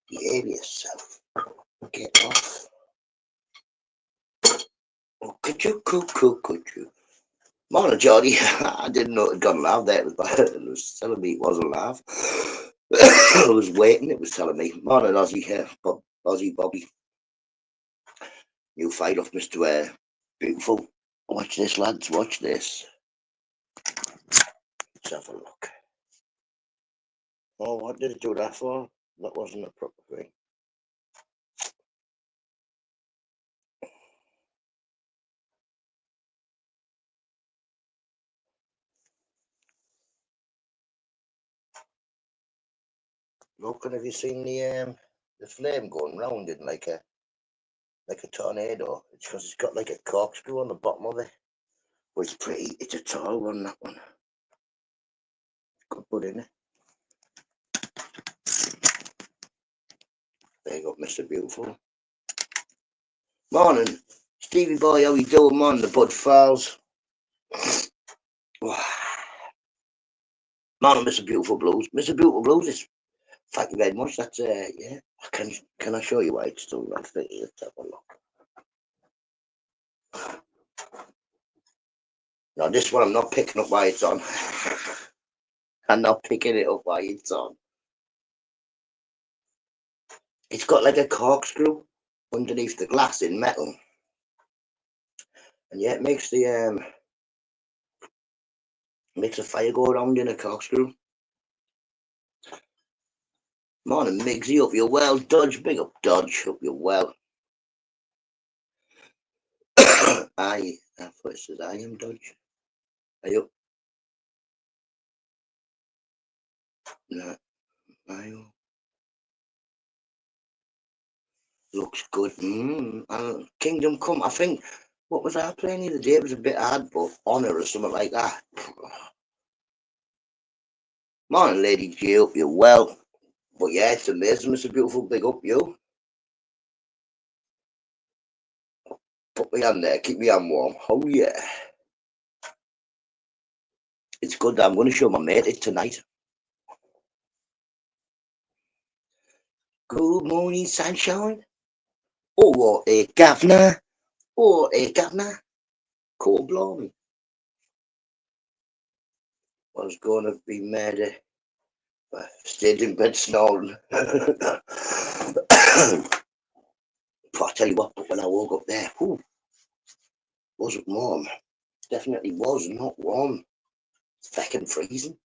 Behave yourself. Get off. Oh, could you? Morning, Johnny. I didn't know it had gone live there. It was telling me it wasn't live. I was waiting. It was telling me. Morning, Aussie here. Aussie Bobby. New fight off Mr. Beautiful. Watch this, lads. Watch this. Let's have a look. Oh, what did it do that for? That wasn't a proper thing. Look, have you seen the flame going round in like a tornado? It's because it's got like a corkscrew on the bottom of it. But it's pretty. It's a tall one. That one. Good put in it. There you go, Mr. Beautiful. Morning, Stevie boy. How you doing? Morning, the Bud Files. Morning, Mr. Beautiful Blues. Mr. Beautiful Blues is. Thank you very much. That's yeah. Can I show you why it's still like that? Let's have a look. No, this one I'm not picking up why it's on. I'm not picking it up while it's on. It's got like a corkscrew underneath the glass in metal, and yeah, it makes the fire go around in a corkscrew. Morning, Migsy. Hope you're well. Dodge, big up, Dodge. Hope you're well. I thought it says I am Dodge. Are you? No, I. Looks good. Kingdom Come. I think. What was I playing the other day? It was a bit hard, but Honor or something like that. Morning, Lady G. Hope you're well. But yeah, it's amazing. It's a beautiful big up, you. Put me on there. Keep me on warm. Oh yeah. It's good. I'm going to show my mate it tonight. Good morning, sunshine. Oh, a governor. Oh, a governor. Cool, blimey. Was going to be mad. Stayed in bed snoring. But I tell you what, but when I woke up there, wasn't warm. Definitely was not warm. It's fucking freezing.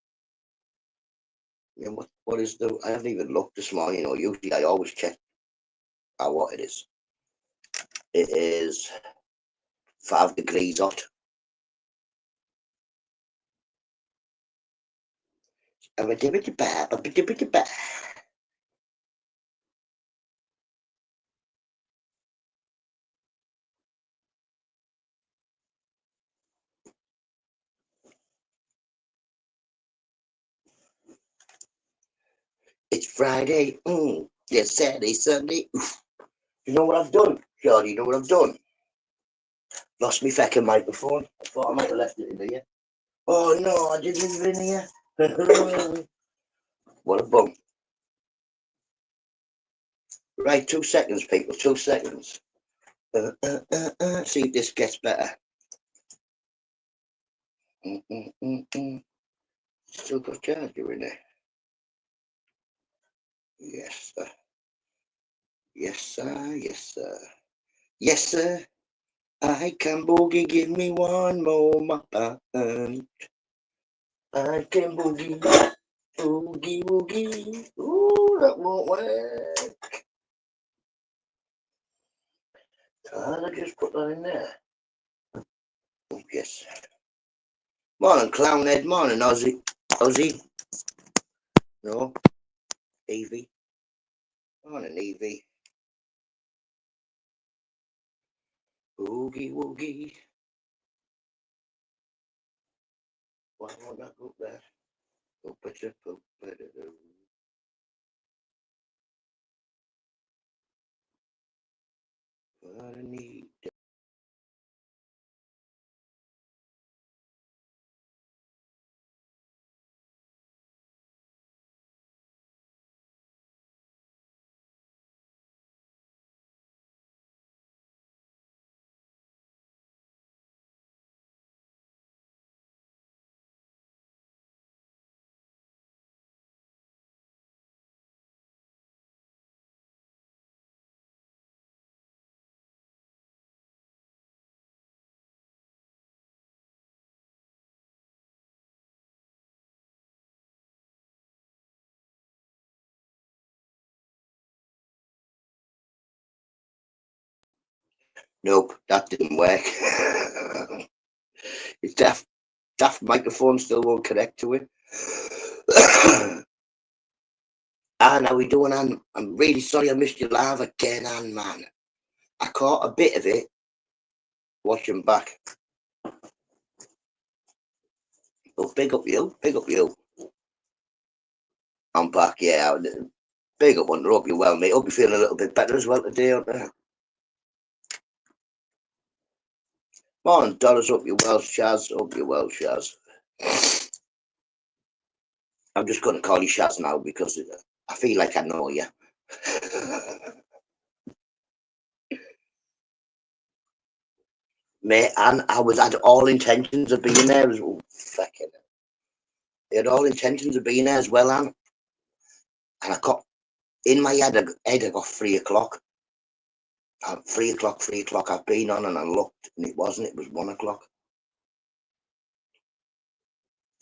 Yeah, what is the? I haven't even looked this morning. Usually I always check what it is. It is 5 degrees hot. It's Friday. Yes, Saturday, Sunday. Oof. You know what I've done, Charlie? You know what I've done? Lost my fucking microphone. I thought I might have left it in here. Oh no, I didn't leave it in here. What a bum. Right, 2 seconds, people. 2 seconds. See if this gets better. Still got charger in there. Yes, sir. Yes, sir. Yes, sir. Yes, sir. I can boogie. Give me one more punch. I can boogie. Boogie, boogie. Ooh, that won't work. I just put that in there. Oh, yes. Morning, Clownhead. Morning, Aussie. Aussie. No. Evie. Morning, Evie. Boogie, woogie. Why won't that go there? What I need. Nope, that didn't work. It's daft microphone still won't connect to it. And how we doing, Anne? I'm really sorry I missed your live again, Anne, man. I caught a bit of it watching back. Oh, big up you, big up you. I'm back, yeah. Big up one. Hope you're well, mate. Hope you're feeling a little bit better as well today, aren't you? Morning, Dollars. Hope you're well, Shaz. Hope you're well, Shaz. I'm just going to call you Shaz now because I feel like I know you. Mate, and I had all intentions of being there as well. Fucking, I had all intentions of being there as well, Anne. And I got in my head, I got 3 o'clock. 3 o'clock, 3 o'clock. I've been on and I looked, and it wasn't. It was 1 o'clock.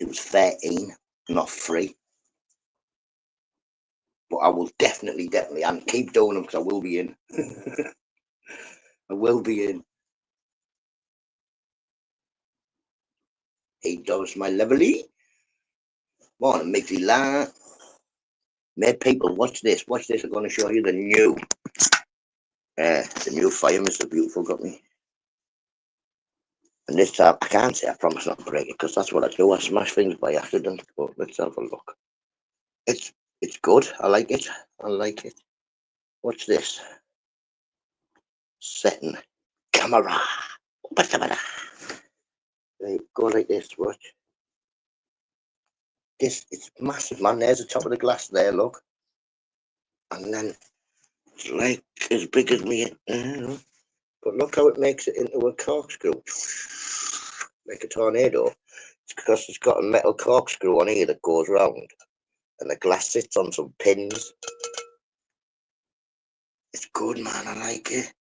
It was 13, not 3. But I will definitely, and keep doing them because I will be in. I will be in. $8, my lovely. Morning, Mickey La. Mate, people, watch this. Watch this. I'm going to show you the new fire, Mr. Beautiful got me. And this time, I can't say I promise not to break it because that's what I do. I smash things by accident. But let's have a look. It's good. I like it. I like it. Watch this. Setting camera. Right, go like this. Watch. This it's massive, man. There's the top of the glass there. Look, and then it's like as big as me. But look how it makes it into a corkscrew, like a tornado. It's because it's got a metal corkscrew on here that goes round, and the glass sits on some pins. It's good, man. I like it.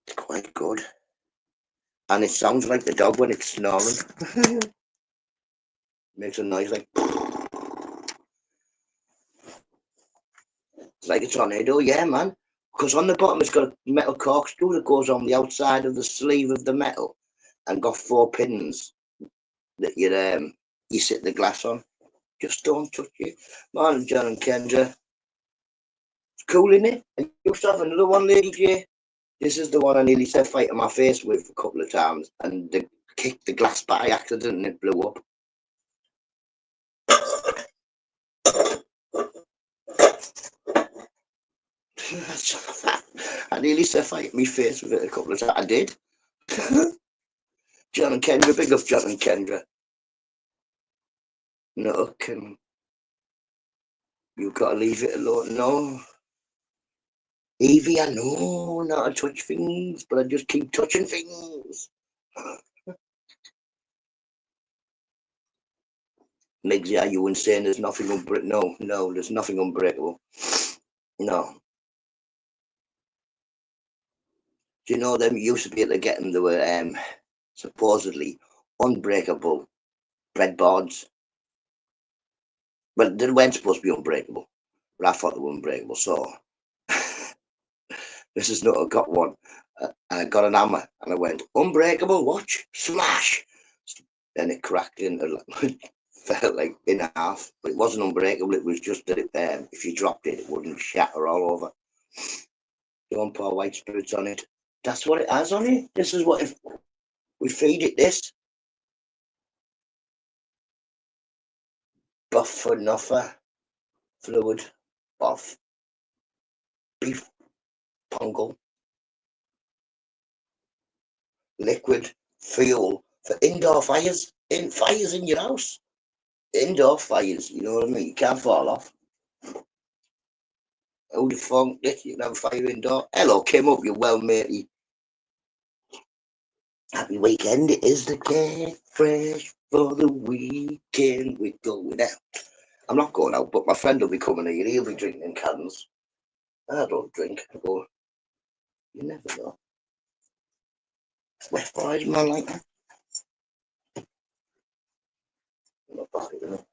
It's quite good. And it sounds like the dog when it's snoring. Makes a noise like it's like a tornado, yeah, man. Because on the bottom it's got a metal corkscrew that goes on the outside of the sleeve of the metal and got 4 pins that you sit the glass on. Just don't touch it. Morning, John and Kendra. It's cool, isn't it? And you used to have another one, Lady J. This is the one I nearly set fire to my face with a couple of times and they kicked the glass by accident and it blew up. I nearly set fire to my face with it a couple of times. I did. John and Kendra, big up John and Kendra. No, you've got to leave it alone. No. Evie, I know not to touch things, but I just keep touching things. Migsy, are you insane? There's nothing unbreakable. No, there's nothing unbreakable. No. Do you know them used to be able to get them? They were supposedly unbreakable breadboards. But they weren't supposed to be unbreakable. But I thought they were unbreakable. So this is not. I got one. And I got an hammer and I went, unbreakable, watch, smash. Then it cracked into felt like in half, but it wasn't unbreakable. It was just that if you dropped it, it wouldn't shatter all over. Don't pour white spirits on it. That's what it has on it. This is what if we feed it this. Buffer nuffer fluid of beef pongal liquid fuel for indoor fires. In fires in your house. Indoor fires, you know what I mean? You can't fall off. Who the fuck this? You can have a fire indoor. Hello, Kim, up, you well, matey. Happy weekend, it is the Get Fresh for the weekend. We're going out. I'm not going out, but my friend will be coming here. He'll be drinking cans. I don't drink, but you never know. West Boys, man, like that. In my pocket, isn't it?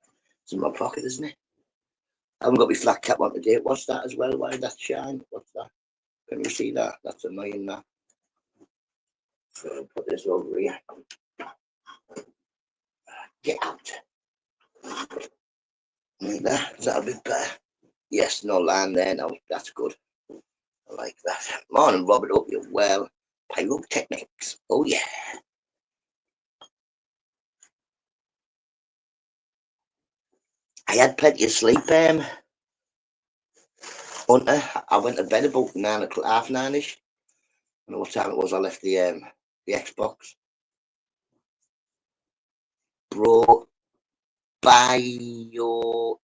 It's in my pocket, isn't it? I haven't got my flat cap on today. What's that as well? Why that shine? What's that? Can you see that? That's annoying, that. So I'll put this over here. Get out. Like that. Is that a bit better? Yes, no line there. No, that's good. I like that. Morning, Robert. Hope you're well. Pyrotechnics. Oh, yeah. I had plenty of sleep, Hunter. I went to bed about 9 o'clock, half 9ish. I don't know what time it was. I left the Xbox. Bro, bioethanol.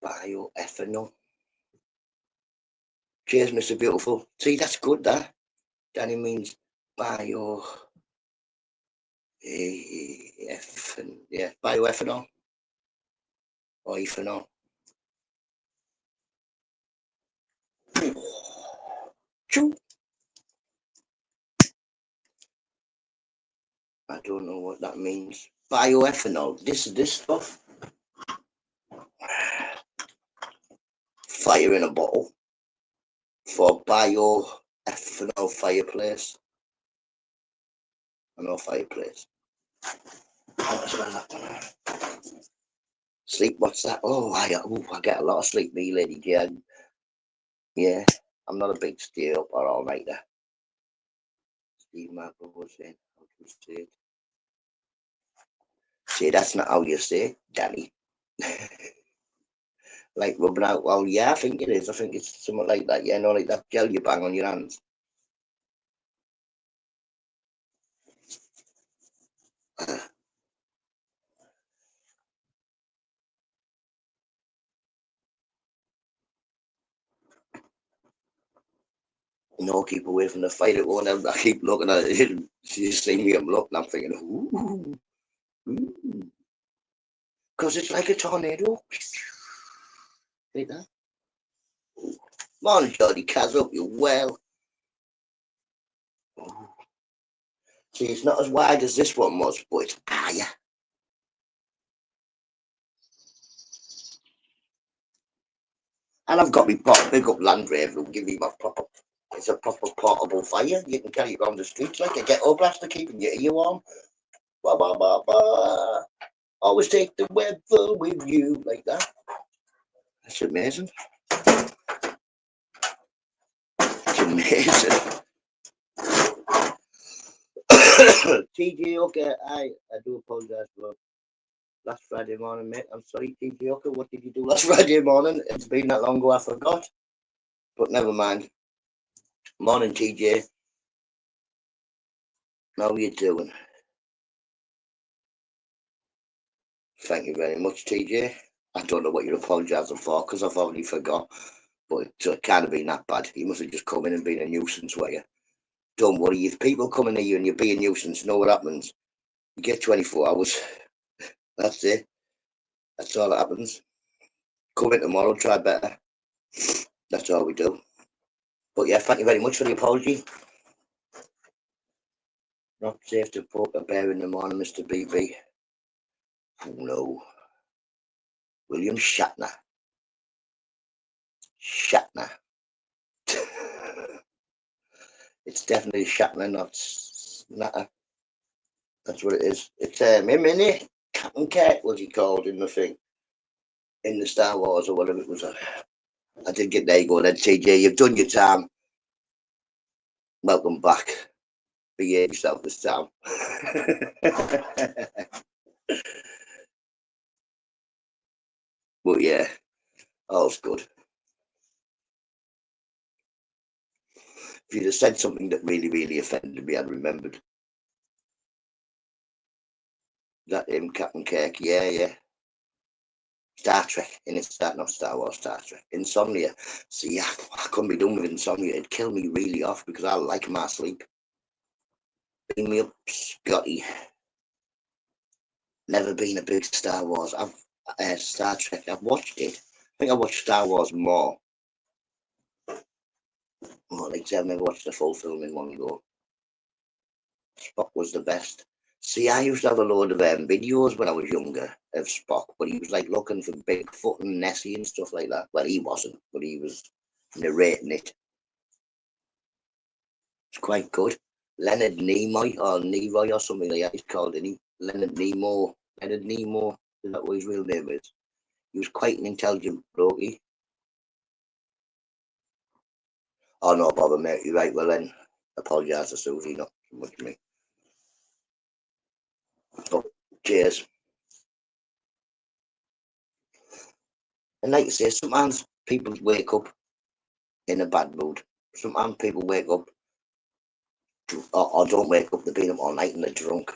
Bioethanol. Cheers, Mr. Beautiful. See, that's good, that. Danny means bio. Yeah, bioethanol. Or ethanol. Choo. I don't know what that means. Bioethanol. This is this stuff. Fire in a bottle for bioethanol fireplace. I know fireplace. Sleep, what's that? Oh, I get a lot of sleep, me, Lady J. Yeah, I'm not a big stay up or all nighter. Steve Marple was saying, how to say it? See, that's not how you say it, Danny. Like rubbing out. Well, yeah, I think it is. I think it's something like that. Yeah, no, like that gel you bang on your hands. No, keep away from the fire. It won't. I keep looking at it. She just see me. I'm looking. I'm thinking, ooh, because it's like a tornado. Like that. Morning, Jody Kaz. Up you well. Ooh. See, it's not as wide as this one was, but it's higher. And I've got me big up Land Rover who give me my proper. It's a proper portable fire. You can carry it around the streets like a ghetto blaster, keeping your ear warm. Ba, ba, ba, ba. Always take the weather with you, like that. That's amazing. It's amazing. TJ, okay, I do apologise for last Friday morning, mate. I'm sorry, TJ, okay, what did you do last Friday morning? It's been that long ago, I forgot. But never mind. Morning, TJ. How are you doing? Thank you very much, TJ. I don't know what you're apologising for because I've already forgot. But it can't have been that bad. You must have just come in and been a nuisance, were you? Don't worry, if people come in here and you be a nuisance, know what happens. You get 24 hours. That's it. That's all that happens. Come in tomorrow, try better. That's all we do. But yeah, thank you very much for the apology. Not safe to poke a bear in the morning, Mr. BB. Oh no. William Shatner. Shatner. It's definitely Shatner, not NUTTA. That's what it is. It's him, isn't it? Captain Kirk was he called in the thing. In the Star Wars or whatever it was. I did get there you go then, TJ. You've done your time. Welcome back. Behave yourself this time. But yeah, all's good. If you'd have said something that really, really offended me, I'd remembered. That him, Captain Kirk, yeah, yeah. Star Trek, in it's that, not Star Wars, Star Trek. Insomnia. See, I couldn't be done with insomnia. It'd kill me really off because I like my sleep. Bring me up, Scotty. Never been a big Star Wars. Star Trek. I've watched it. I think I watched Star Wars more. Well, like I've never watched the full film in one go. Spock was the best. See, I used to have a load of videos when I was younger of Spock, but he was like looking for Bigfoot and Nessie and stuff like that. Well, he wasn't, but he was narrating it. It's quite good. Leonard Nimoy or Nimoy or something like that. He's called, isn't he? Leonard Nemo. Leonard Nemo. Is that what his real name is? He was quite an intelligent bloke. Oh no, bother, mate. You're right. Well then, apologise to Susie. Not so much me. But cheers. And like you say, sometimes people wake up in a bad mood. Sometimes people wake up or don't wake up. They've been up all night and they're drunk.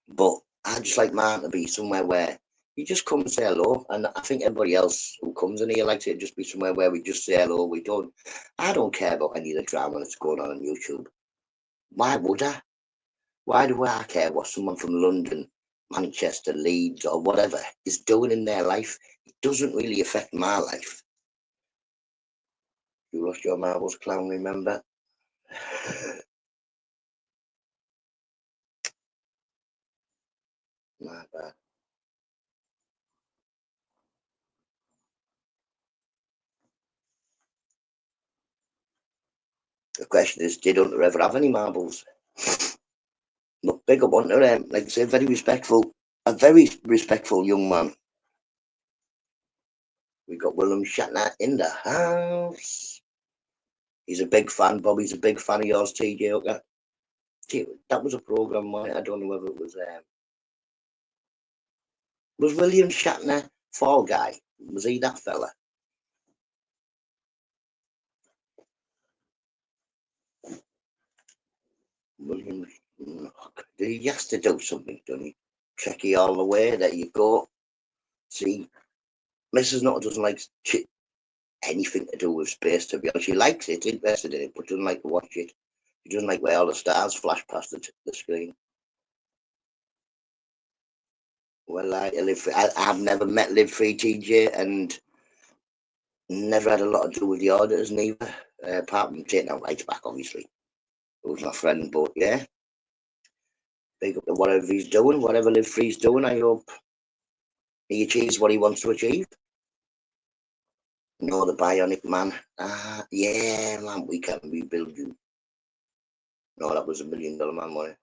But I just like mine to be somewhere where you just come and say hello. And I think everybody else who comes in here likes it to just be somewhere where we just say hello. We don't. I don't care about any of the drama that's going on YouTube. Why would I? Why do I care what someone from London, Manchester, Leeds, or whatever is doing in their life? It doesn't really affect my life. You lost your marbles, clown, remember? My bad. The question is, did Hunter ever have any marbles? But big up Hunter, like I say, a very respectful young man. We got William Shatner in the house. He's a big fan. Bobby's a big fan of yours, TJ. Okay. That was a program. I don't know whether it was William Shatner Fall Guy. Was he that fella? William. He has to do something, doesn't he? Checky all the way. There you go. See, Mrs. Nutter doesn't like anything to do with space. To be honest, she likes it, interested in it, but doesn't like to watch it. She doesn't like where all the stars flash past the screen. Well, I've never met Live Free TJ and never had a lot to do with the auditors neither, apart from taking out rights back, obviously. It was my friend, but yeah, big up to whatever he's doing, whatever Live Free's doing. I hope he achieves what he wants to achieve. No, the Bionic Man. Ah, yeah, man, we can rebuild you. No, that was $1 million man, wasn't it?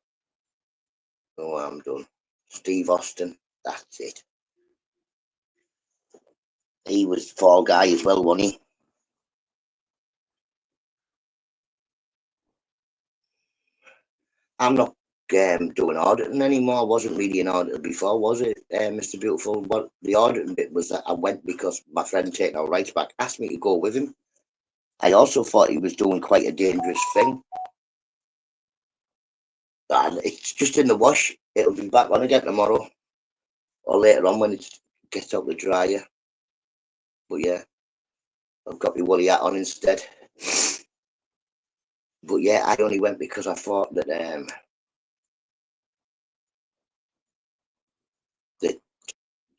No, I'm done. Steve Austin, that's it. He was Fall Guy as well, wasn't he? I'm not doing auditing anymore. I wasn't really an auditor before, was it, Mr. Beautiful? What the auditing bit was that I went because my friend taking our rights back asked me to go with him. I also thought he was doing quite a dangerous thing. And it's just in the wash. It'll be back on again tomorrow or later on when it gets out the dryer. But yeah, I've got my woolly hat on instead. But yeah, I only went because I thought that they're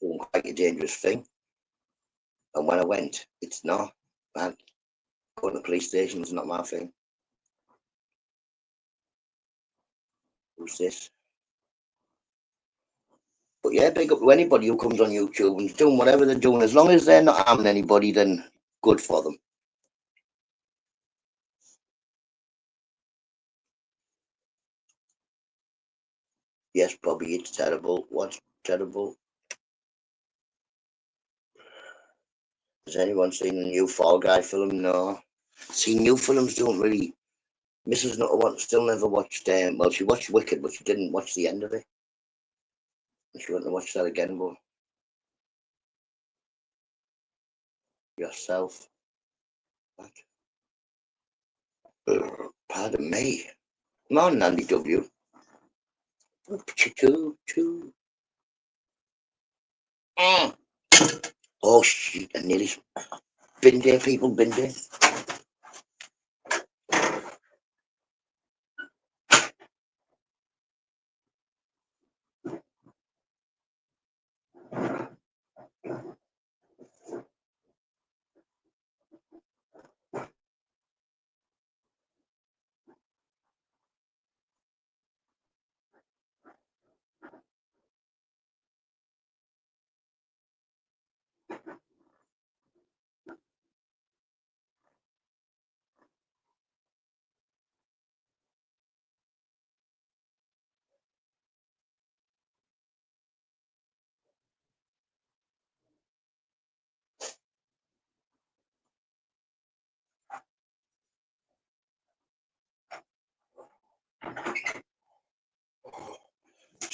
doing quite a dangerous thing. And when I went, it's not. Man, going to the police station is not my thing. Who's this? But yeah, big up to anybody who comes on YouTube and doing whatever they're doing. As long as they're not harming anybody, then good for them. Yes, Bobby, it's terrible. What's terrible? Has anyone seen the new Fall Guy film? No. See, new films don't really. Mrs. Nutter still never watched. Well, she watched Wicked, but she didn't watch the end of it. And she wants to watch that again, but yourself. Pardon me. Morning, Andy W. Choo choo. Oh shit! I nearly been there. People been there.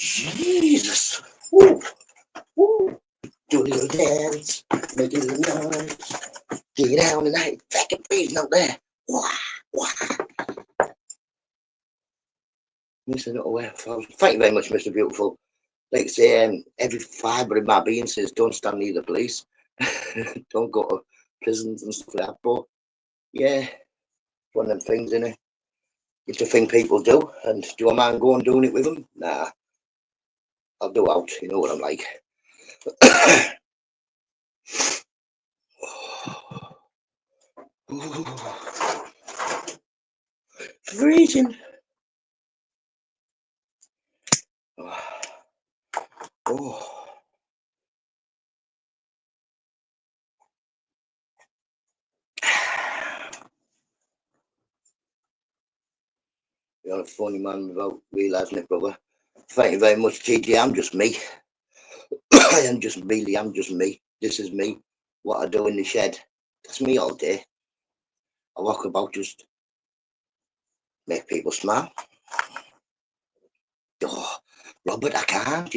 Jesus. Woo, woo. Do a little dance, make a little noise. Get down tonight, fucking freezing out there. Wah, wah. Mr. Not Thank you very much, Mr. Beautiful. Like I say, every fibre in my being says don't stand near the police. Don't go to prisons and stuff like that. But yeah, one of them things, innit? It's a thing people do. And do I mind going doing it with them? Nah. I'll do out. You know what I'm like. Freezing. Oh. You're a funny man without realising it, brother. Thank you very much, TJ. I'm just me. I'm just me. This is me. What I do in the shed. That's me all day. I walk about, just make people smile. Oh, Robert, I can't,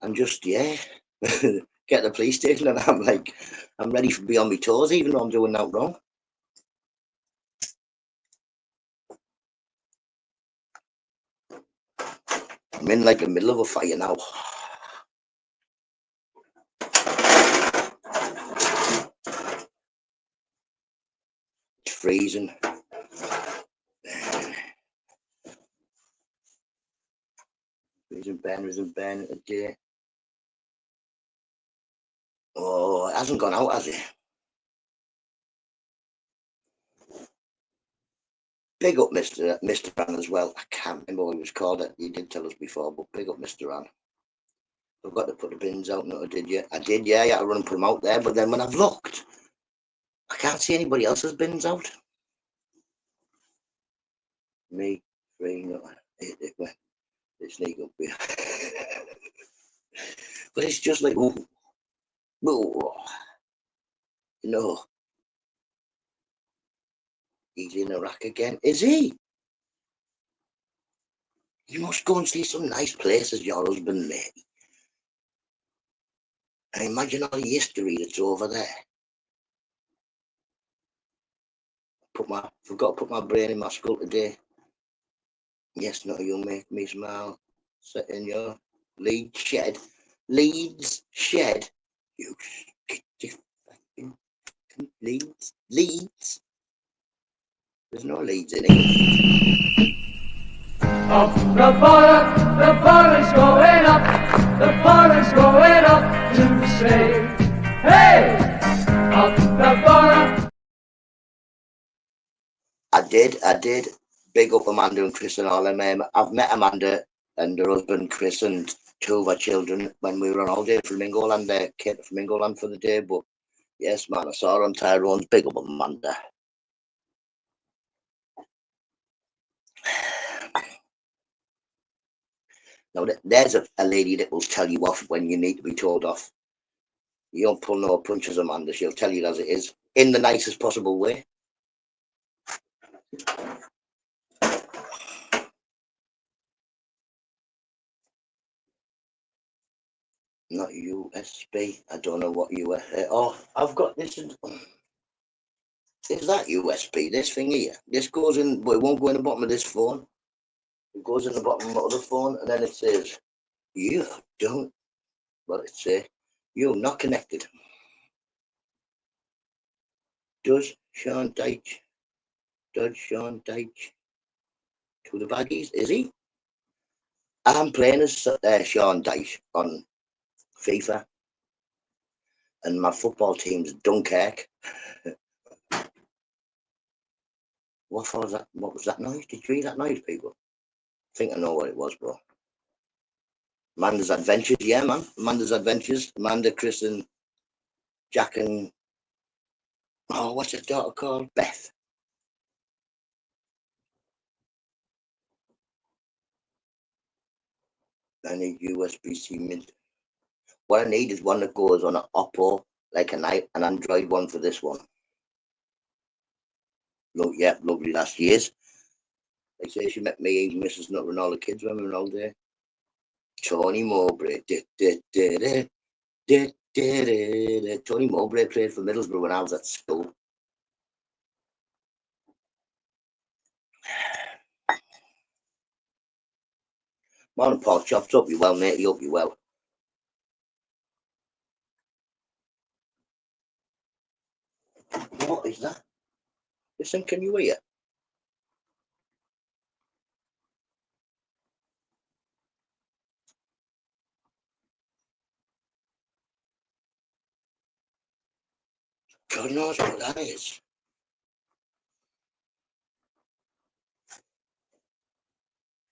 I'm just, yeah. Get the police station and I'm like, I'm ready to be on my toes, even though I'm doing that wrong. I'm in like the middle of a fire now. It's freezing. Freezing Ben a day. Oh, it hasn't gone out, has it? Big up Mr. Ran as well. I can't remember what he was called. He did tell us before, but big up Mr. Ran. I've got to put the bins out. No, I did, yeah. I did, yeah. I had to run and put them out there. But then when I've looked, I can't see anybody else's bins out. Me, three, no. It went. It sneak up here. But it's just like, ooh, he's in Iraq again. Is he? You must go and see some nice places, your husband, mate. And imagine all the history that's over there. Forgot to put my brain in my skull today. Yes, no, you'll make me smile. Sit in your Leeds shed. Leeds shed. You get your fucking Leeds. There's no Leeds in it. Up the bar is going up. The bar is going up to say, hey, up the bar. I did. Big up Amanda and Chris and all them. I've met Amanda and her husband Chris and two of our children when we were on holiday in Flamingo Land. They came to Flamingo Land for the day. But yes, man, I saw her on Tyrone's. Big up Amanda. Now, there's a lady that will tell you off when you need to be told off. You don't pull no punches, Amanda. She'll tell you as it is, in the nicest possible way. Not USB. I don't know what USB. Oh, I've got this. Is that USB? This thing here. This goes in, but it won't go in the bottom of this phone. It goes in the bottom of the other phone, and then it says, "You don't." Well, it says, "You're not connected." Does Sean Dyche to the baggies? Is he? I'm playing as Sean Dyche on FIFA, and my football team's Dunkirk. What was that? What was that noise? Did you hear that noise, people? I think I know what it was, bro. Amanda's Adventures, yeah, man. Amanda's Adventures. Amanda, Chris, and Jack, and what's his daughter called? Beth. I need USB-C mint. What I need is one that goes on an Oppo, like an Android one for this one. Look, yeah, lovely last year's. Like say she met me, Mrs. Nutter and all the kids when we were all there. Tony Mowbray. Tony Mowbray played for Middlesbrough when I was at school. Morning, Paul Chops. Hope you well, mate. Hope you well. What is that? Listen, can you hear? God knows what that is.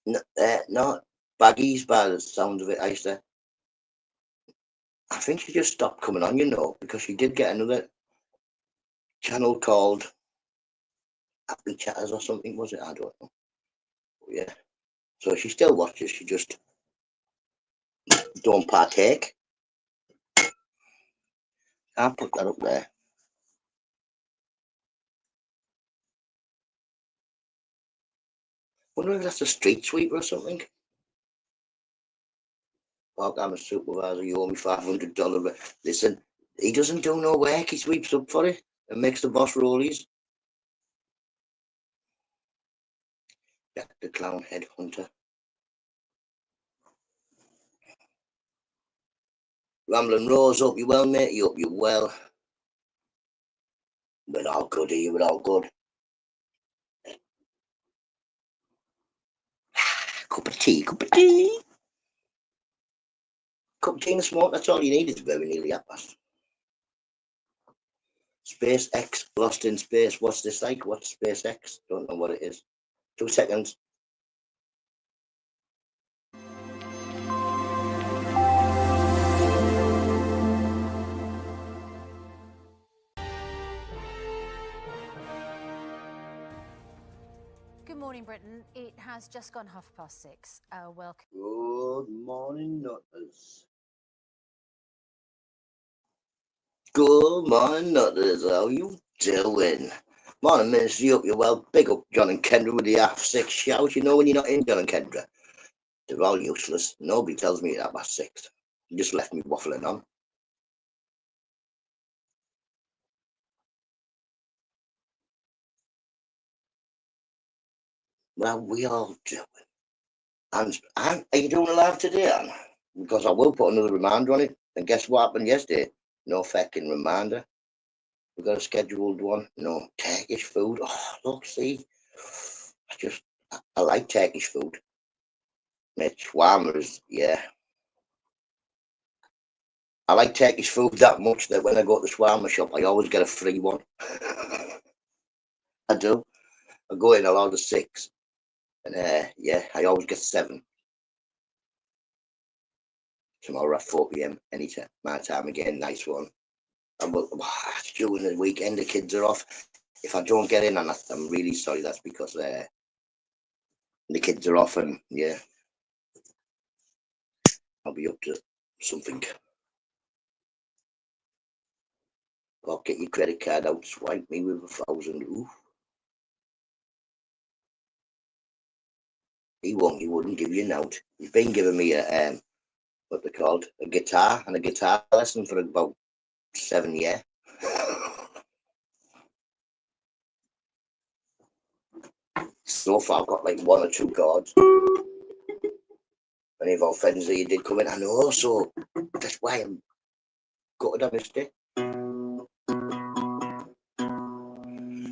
Not Baggies by the sound of it, I said. I think she just stopped coming on, you know, because she did get another channel called Happy Chatters or something, was it? I don't know. But yeah. So she still watches, she just don't partake. I'll put that up there. Wonder if that's a street sweeper or something. Well, I'm a supervisor, you owe me $500. But listen, he doesn't do no work, he sweeps up for it and makes the boss rollies. Jack the Clown Headhunter. Ramblin' Rose, hope you well, mate. Hope you well. We're all good here, we're all good. Cup of tea, cup of tea. Cup of tea and a smoke, that's all you need. It's very nearly at past. SpaceX, lost in space. What's this like? What's SpaceX? Don't know what it is. 2 seconds. Good morning, Britain. It has just gone 6:30. Welcome. Good morning, Nutters. Good morning, Nutters. How you doing? Morning, Ministry. Hope you're well. Big up John and Kendra with the half-6 shout. You know when you're not in, John and Kendra. They're all useless. Nobody tells me at 6:30. You just left me waffling on. Well, we all doing. And are you doing a live today, Anne? Because I will put another reminder on it. And guess what happened yesterday? No fucking reminder. We got a scheduled one. No Turkish food. Oh, look, see, I like Turkish food. Mate, shawarma is, yeah. I like Turkish food that much that when I go to the shawarma shop, I always get a free one. I do. I go in, I'll order 6. And yeah, I always get 7. Tomorrow at 4 p.m. anytime, my time again, nice one. And during the weekend, the kids are off. If I don't get in, and I'm really sorry, that's because the kids are off, and yeah, I'll be up to something. Or get your credit card out, swipe me with 1,000. Ooh. He wouldn't give you a note. He's been giving me a what they called a guitar and a guitar lesson for about 7 years. So far, I've got like 1 or 2 chords. Any of our friends that you did come in, I know, so that's why I'm gutted I missed it.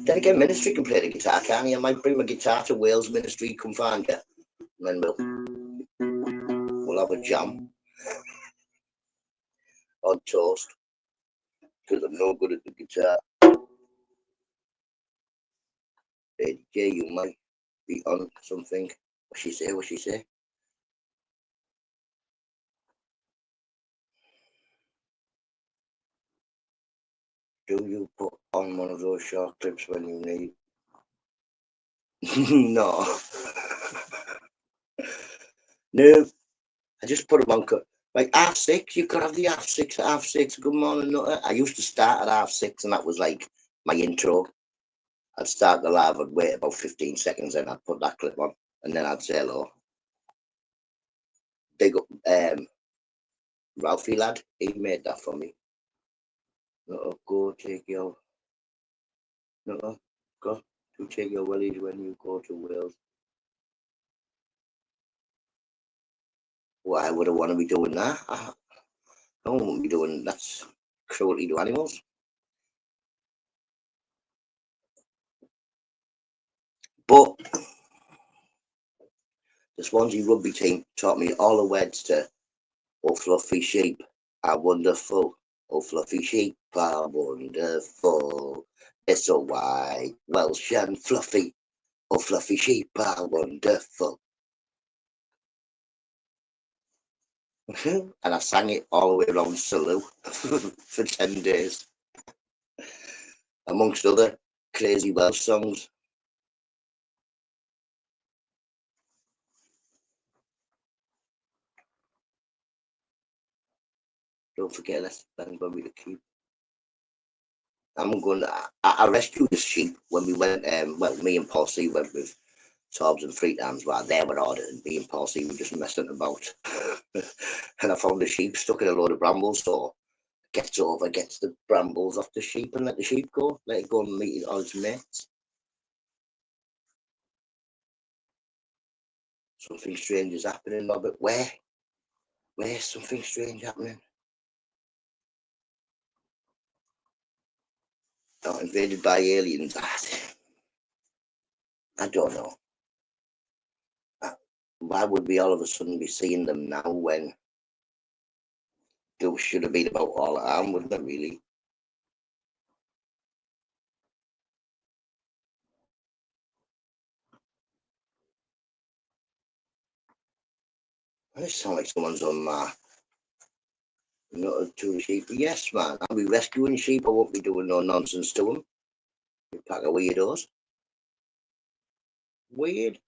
Then again, Ministry can play the guitar, can't he? I might bring my guitar to Wales Ministry, come find you, and then we'll have a jam on toast, because I'm no good at the guitar. Hey, Jay, you might be on something. What she say? What she say? Do you put on one of those short clips when you need? No. No. I just put them on. Like 6:30, you could have the 6:30 at 6:30. Good morning, Nutter. I used to start at 6:30, and that was like my intro. I'd start the live, I'd wait about 15 seconds, and I'd put that clip on, and then I'd say hello. big up Ralphie lad, he made that for me. Go take your go to take your wellies when you go to Wales. Why would I want to be doing that? I don't want to be doing that's cruelty to animals. But the Swansea rugby team taught me all the words to "Oh fluffy sheep are wonderful, oh fluffy sheep are wonderful. They're so white, Welsh and fluffy, oh fluffy sheep are wonderful." And I sang it all the way around Salou for 10 days, amongst other crazy Welsh songs. Don't forget, that's going to be the keep. I'm going to, I rescued the sheep when we went, well, me and Paul C went with Tobbs and Three Times while they were ordering. Me and Paul C were just messing about. And I found the sheep stuck in a load of brambles, so gets over, gets the brambles off the sheep and let the sheep go. Let it go and meet all its mates. Something strange is happening, Robert. Where? Where's something strange happening? Not invaded by aliens. I don't know. Why would we all of a sudden be seeing them now when it should have been about all the time, wouldn't it, really? It sounds like someone's on my not to the sheep. Yes, man. I'll be rescuing sheep. I won't be doing no nonsense to them. You pack of weirdos. Weird.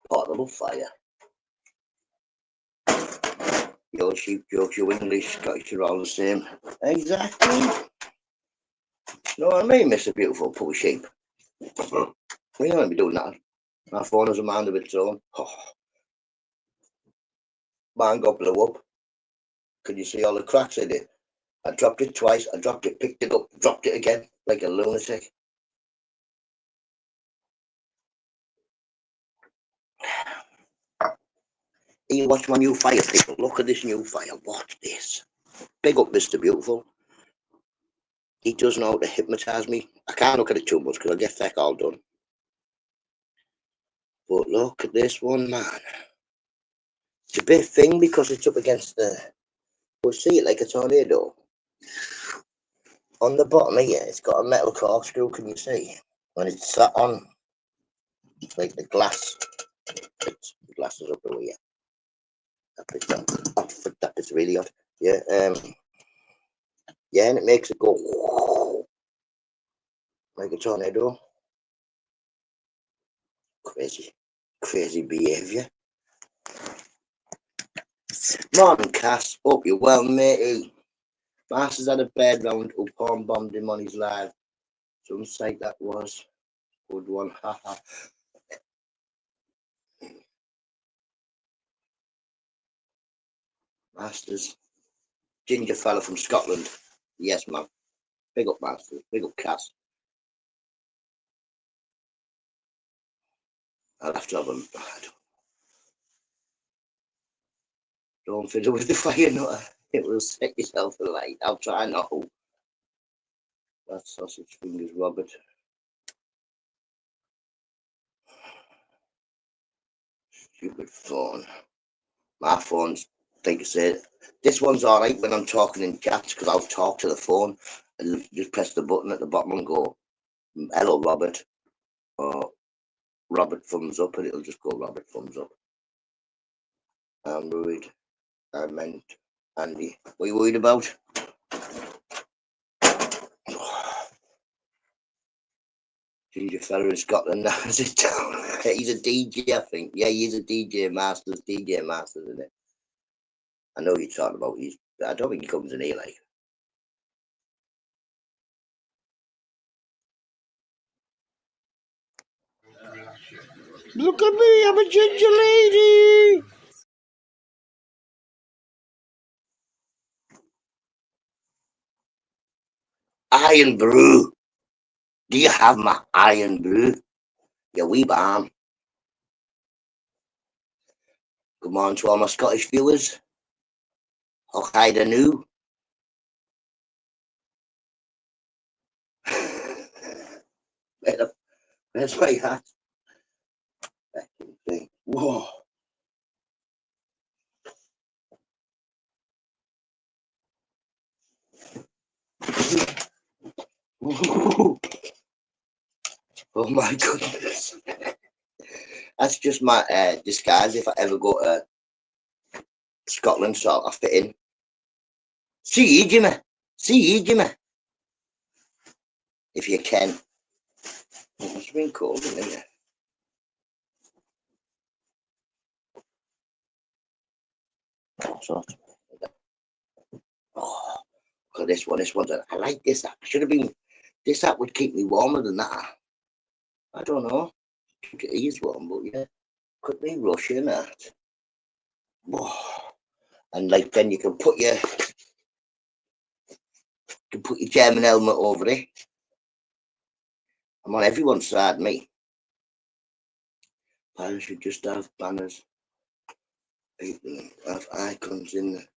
Portable fire. Your sheep jokes, your English, Scottish are all the same. Exactly. No, I mean, Mr. Beautiful poor sheep. We don't be doing that. My phone has a mind of its own. Oh, mine got blew up. Could you see all the cracks in it? I dropped it twice. I dropped it, picked it up, dropped it again, like a lunatic. You watch my new fire, people. Look at this new fire. Watch this. Big up, Mr. Beautiful. He does know how to hypnotise me. I can't look at it too much because I get feck all done. But look at this one, man. It's a bit thing because it's up against the... We'll see it like a tornado. On the bottom here, it's got a metal corkscrew, can you see? When it's sat on, like the glass. The glass is up here. That bit's really hot. Yeah, yeah, and it makes it go like a tornado. Crazy behaviour. Morning, Cass. Hope you're well, matey. Masters had a bed round who porn bombed him on his live. Some site that was. Good one, haha. Masters. Ginger fella from Scotland. Yes, man. Big up, Masters. Big up, Cass. I'll have to have a... Don't fiddle with the fire, Nutter. It will set yourself alight. I'll try not to. That's sausage fingers, Robert. Stupid phone. My phone's, like I said, this one's alright when I'm talking in chats because I'll talk to the phone and just press the button at the bottom and go, hello, Robert, or Robert thumbs up, and it'll just go Robert thumbs up. I'm worried. I meant Andy. What are you worried about? Ginger fella in Scotland narrows it down. He's a DJ, I think. Yeah, he's a DJ Masters, isn't it? I know you're talking about. I don't think he comes in here like. Look at me, I'm a ginger lady. Iron brew. Do you have my iron brew? Your wee balm. Good morning to all my Scottish viewers. Okay, the new. Where's my hat? Whoa. Oh my goodness. That's just my disguise if I ever go to Scotland, so I'll fit in. See you, Jimmy. See you, Jimmy. If you can. It's been cold, isn't it? So, oh, look at this one. This one's. I like this. I should have been. This hat would keep me warmer than that. I don't know. It is warm, but yeah. Could be Russian that. Oh. And like then you can put your German helmet over it. I'm on everyone's side, me. I should just have banners. People have icons in there.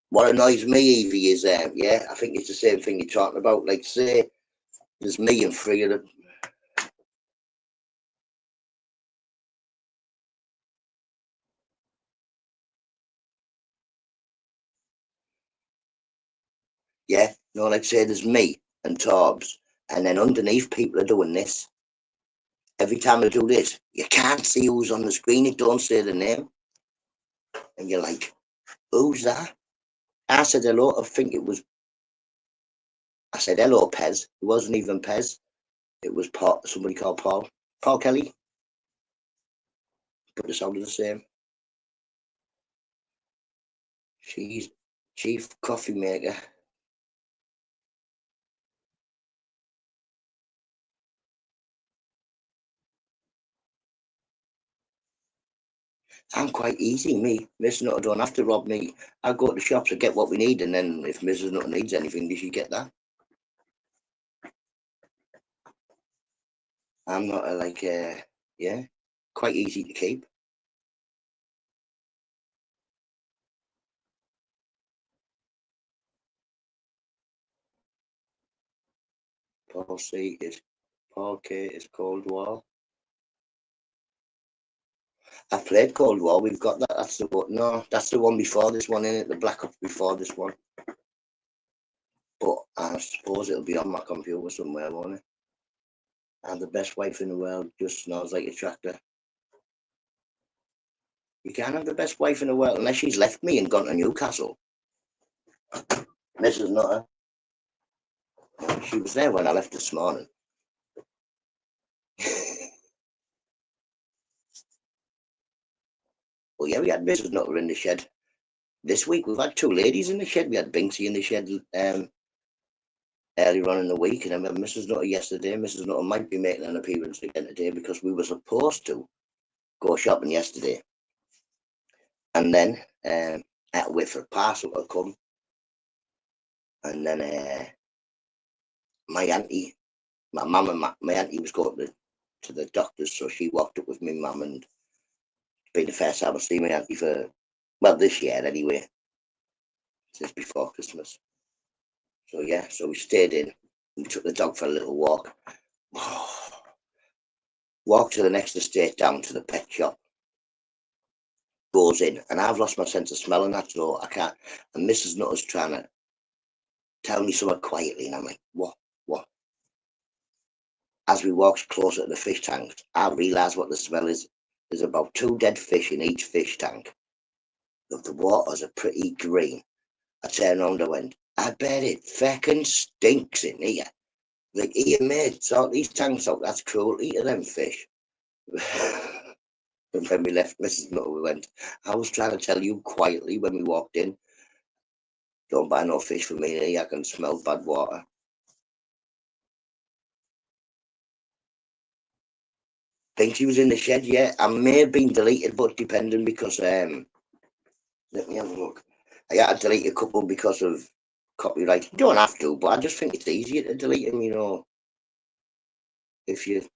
What annoys me, Evie, is yeah, I think it's the same thing you're talking about. Like, say, there's me and three of them. Yeah, no, like say there's me and Torbs, and then underneath people are doing this. Every time I do this, you can't see who's on the screen. It don't say the name, and you're like, "Who's that?" I said hello. I think it was. I said hello, Pez. It wasn't even Pez. It was Paul, somebody called Paul. Paul Kelly. But it sounded the same. She's chief coffee maker. I'm quite easy, me. Mrs. Nutter don't have to rob me. I go to the shops and get what we need, and then if Mrs. Nutter needs anything, does she get that? I'm not yeah, quite easy to keep. Paul C is Paul K is Cold War. I played Cold War. We've got that. That's the one. No, that's the one before this one, isn't it? The Black Ops before this one. But I suppose it'll be on my computer somewhere, won't it? And the best wife in the world just smells like a tractor. You can't have the best wife in the world unless she's left me and gone to Newcastle. Mrs. Nutter. She was there when I left this morning. Well, yeah, we had Mrs. Nutter in the shed. This week we've had two ladies in the shed. We had Binksy in the shed earlier on in the week, and I remember Mrs. Nutter yesterday. Mrs. Nutter might be making an appearance again today because we were supposed to go shopping yesterday. And then I had to wait for a parcel to come. And then my auntie, my mum and my auntie was going to the doctors, so she walked up with me mum, and it's been the first time I've seen my auntie for, well, this year anyway, since before Christmas. So yeah, so we stayed in. We took the dog for a little walk. Walked to the next estate down to the pet shop. Goes in, and I've lost my sense of smell, and that, so I can't. And Mrs. Nutter's trying to tell me something quietly, and I'm like, what? As we walked closer to the fish tanks, I realised what the smell is. There's about 2 dead fish in each fish tank. The waters are pretty green. I turned around and went, I bet it feckin' stinks in here. Like, here, mate, sort these tanks out. That's cruelty to them fish. And when we left Mrs. Nutter, we went, I was trying to tell you quietly when we walked in, don't buy no fish for me here. I can smell bad water. Binksy was in the shed, yeah. I may have been deleted, but depending because let me have a look. I had to delete a couple because of copyright. You don't have to, but I just think it's easier to delete them, you know. If you,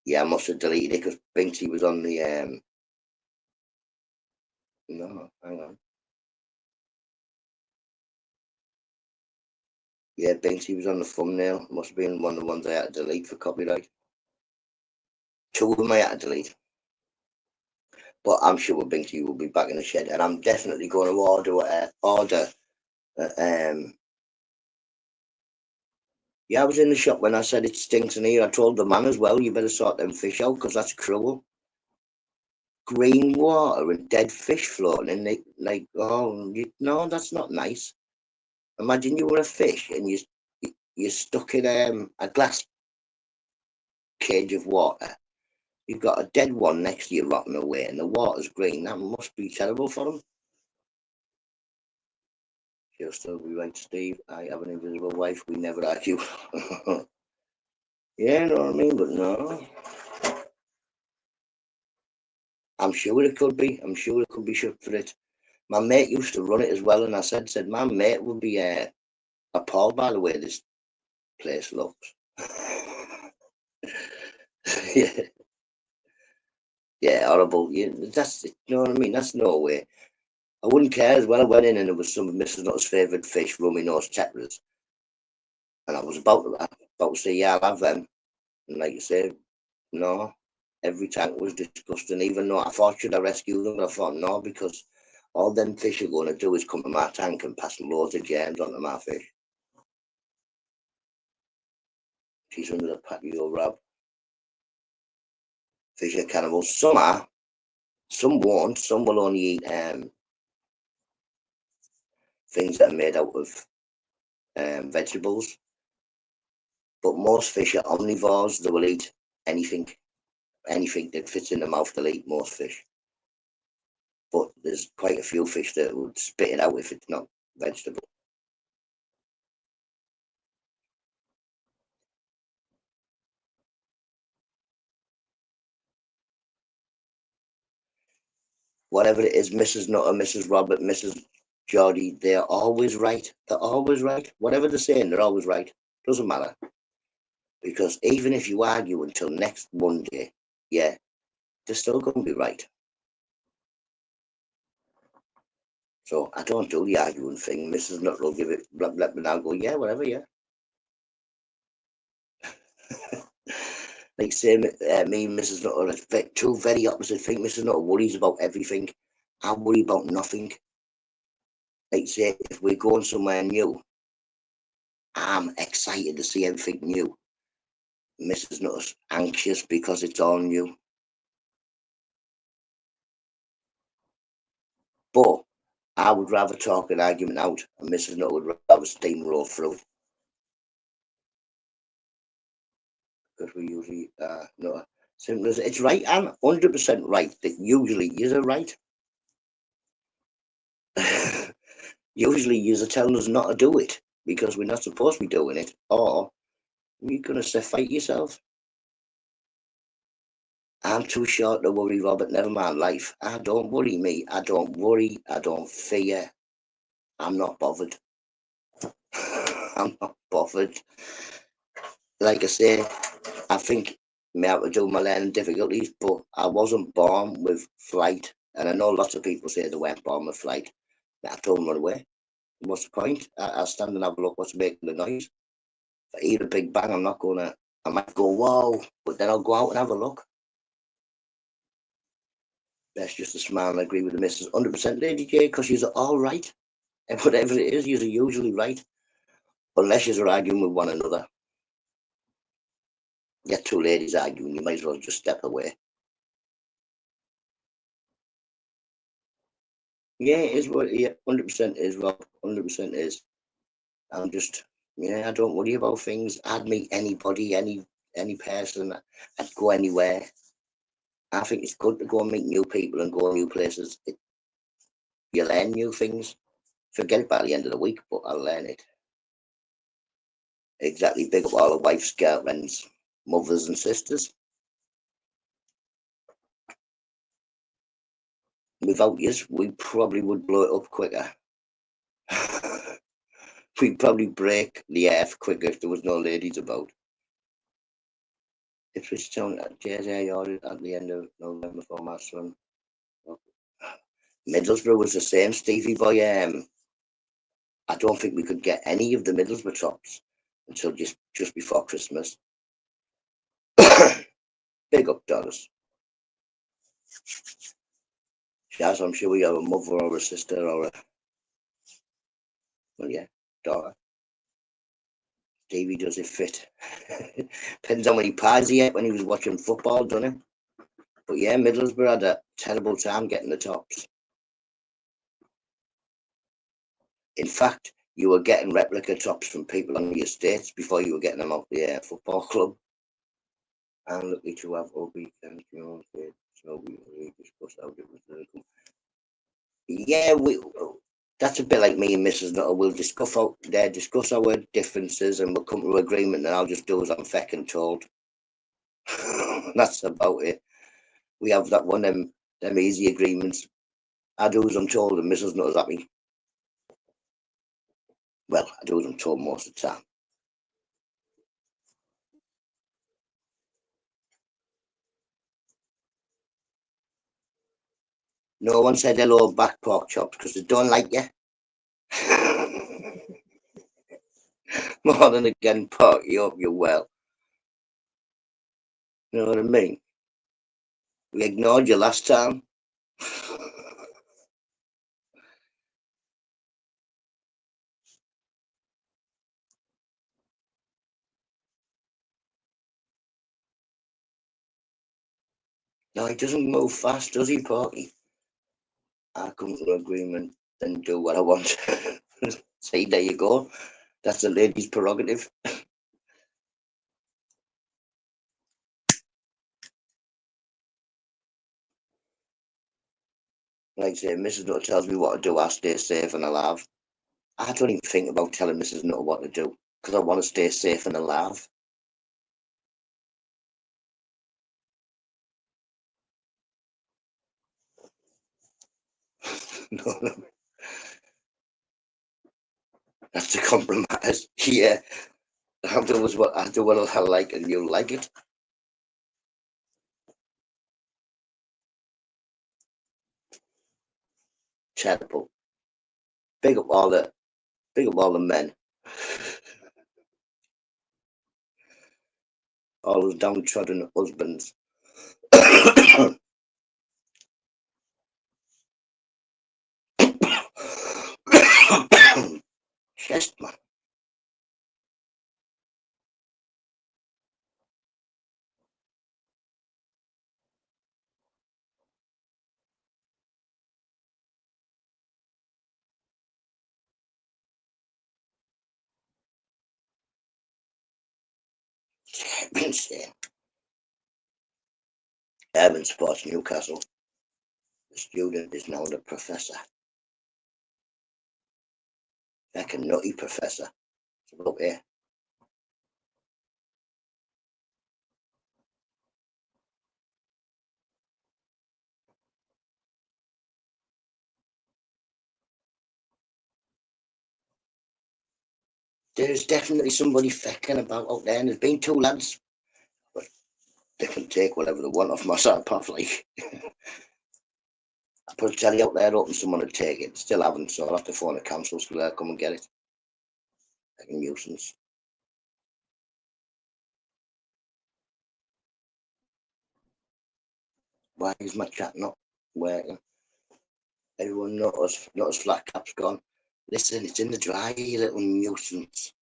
yeah, I must have deleted it because Binksy was on the no, hang on. Yeah, Binksy was on the thumbnail. Must have been one of the ones I had to delete for copyright. Two of them I had to delete. But I'm sure Binksy will be back in the shed, and I'm definitely going to order. Yeah, I was in the shop when I said it stinks in here. I told the man as well, you better sort them fish out because that's cruel. Green water and dead fish floating in it, like, oh, no, that's not nice. Imagine you were a fish and you're stuck in a glass cage of water. You've got a dead one next to you rotting away and the water's green. That must be terrible for them. She'll still be right, Steve. I have an invisible wife. We never argue. Yeah, you know what I mean? But no. I'm sure it could be. I'm sure it could be shut for it. My mate used to run it as well, and I said my mate would be appalled by the way this place looks. Yeah, yeah, horrible. Yeah, that's it. You know what I mean? That's no way. I wouldn't care as well. I went in and there was some of Mrs. Nutt's favourite fish, rummy nose tetras, and I was about to say, yeah, I'll have them. And like you say, no. Every tank was disgusting, even though I thought should I rescue them, but I thought no, because all them fish are going to do is come to my tank and pass loads of germs onto my fish. She's under the patio, Rob. Fish are cannibals. Some are, some won't. Some will only eat things that are made out of vegetables. But most fish are omnivores. They will eat anything, anything that fits in the mouth. They'll eat most fish. But there's quite a few fish that would spit it out if it's not vegetable. Whatever it is, Mrs. Nutter, Mrs. Robert, Mrs. Geordie, they're always right. They're always right. Whatever they're saying, they're always right. Doesn't matter. Because even if you argue until next Monday, yeah, they're still going to be right. So I don't do the arguing thing. Mrs. Nutter will give it blah blah, and I'll go, yeah, whatever, yeah. Like say me and Mrs. Nutter are two very opposite things. Mrs. Nutter worries about everything. I worry about nothing. Like say if we're going somewhere new, I'm excited to see everything new. Mrs. Nutter's anxious because it's all new. But I would rather talk an argument out, and Mrs. Nutter would rather steamroll through. Because we usually no, simple as it's right. I'm 100% right that usually you're right. Usually you're telling us not to do it because we're not supposed to be doing it, or you're gonna say fight yourself. I'm too short to worry, Robert. Never mind life. I don't worry me. I don't worry. I don't fear. I'm not bothered. I'm not bothered. Like I say, I think I have to do my learning difficulties, but I wasn't born with flight. And I know lots of people say they weren't born with flight. I told them run away. What's the point? I'll stand and have a look what's making the noise. If I hear a big bang, I'm not gonna, I might go, whoa, but then I'll go out and have a look. That's just a smile and agree with the missus. 100% Lady J, because she's all right. And whatever it is, you're usually right. Unless you're arguing with one another. You get two ladies arguing, you might as well just step away. Yeah, it is what, yeah, 100% is, Rob. 100% is. I'm just, yeah, I don't worry about things. I'd meet anybody, any person. I'd go anywhere. I think it's good to go and meet new people and go new places. You learn new things. Forget it by the end of the week, but I'll learn it. Exactly. Big up all the wife's girlfriends. mothers and sisters. Without yous, we probably would blow it up quicker. We'd probably break the earth quicker if there was no ladies about. Ipswich Town at JJ at the end of November for my son. Middlesbrough was the same, Stevie boy. I don't think we could get any of the Middlesbrough tops until just before Christmas. Big up, Doris. Shaz, I'm sure we have a mother or a sister or a, well, yeah, daughter. Stevie does it fit. Depends how many pies he ate when he was watching football, doesn't it? But yeah, Middlesbrough had a terrible time getting the tops. In fact, you were getting replica tops from people on the estates before you were getting them off the football club. I'm lucky to have all weekends, you know, so we discuss how it was. Yeah, that's a bit like me and Mrs. Nutter. We'll discuss our differences and we'll come to agreement, and I'll just do as I'm fecking told. That's about it. We have that one, them easy agreements. I do as I'm told, and Mrs. Nutter's happy. Well, I do as I'm told most of the time. No one said hello back, pork chops, because they don't like you. More than again, pork, you hope you're well. You know what I mean? We ignored you last time. No, he doesn't move fast, does he, Porky? I come to an agreement and do what I want. See, there you go. That's the lady's prerogative. Like I say, Mrs. Nutter tells me what to do, I stay safe and alive. I don't even think about telling Mrs. Nutter what to do, because I want to stay safe and alive. No, that's the compromise. Yeah, I do what I like, and you like it. Terrible. Big up all the men. All those downtrodden husbands. Chest, man. Insane. Urban Sports Newcastle. The student is now the professor. Like a nutty professor. It's about here. There's definitely somebody fecking about out there, and there's been two lads, but they can take whatever they want off my side path. Like, I put a telly out there, hoping someone would take it. Still haven't, so I'll have to phone the council so they'll come and get it. Like a nuisance. Why is my chat not working? Everyone notice flat cap's gone. Listen, it's in the dry, you little nuisance.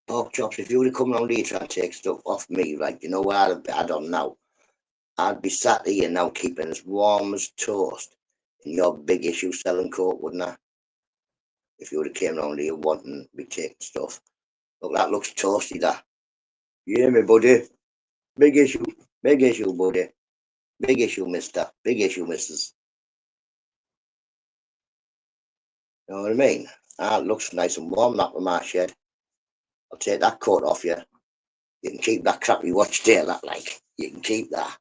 Pork chops, if you would have come round here trying to take stuff off me, right, you know what I'd have had on now? I'd be sat here now keeping as warm as toast in your big issue selling coat, wouldn't I? If you would have came round here wanting to be taking stuff. Look, that looks toasty, that. Yeah, me buddy. Big issue, buddy. Big issue, mister. Big issue, missus. You know what I mean? Ah, it looks nice and warm, that with my shed. I'll take that coat off you. You can keep that crappy watch tail, that like. You can keep that.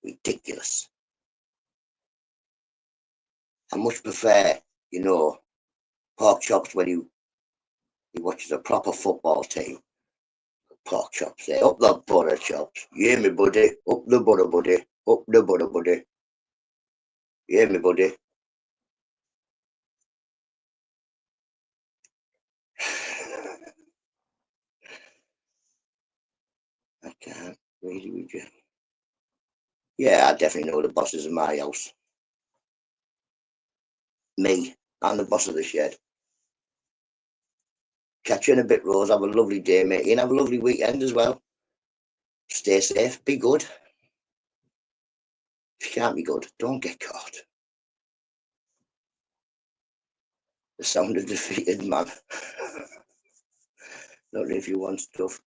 Ridiculous. I much prefer, you know, pork chops when you watch a proper football team. Pork chops there. Up the butter chops. You hear me, buddy? Up the butter, buddy. Up the butter, buddy. You hear me, buddy? I can't really with you. Yeah, I definitely know the bosses in my house. Me. I'm the boss of the shed. Catch you in a bit, Rose. Have a lovely day, mate. And have a lovely weekend as well. Stay safe. Be good. If you can't be good, don't get caught. The sound of defeated man. Not if you want stuff,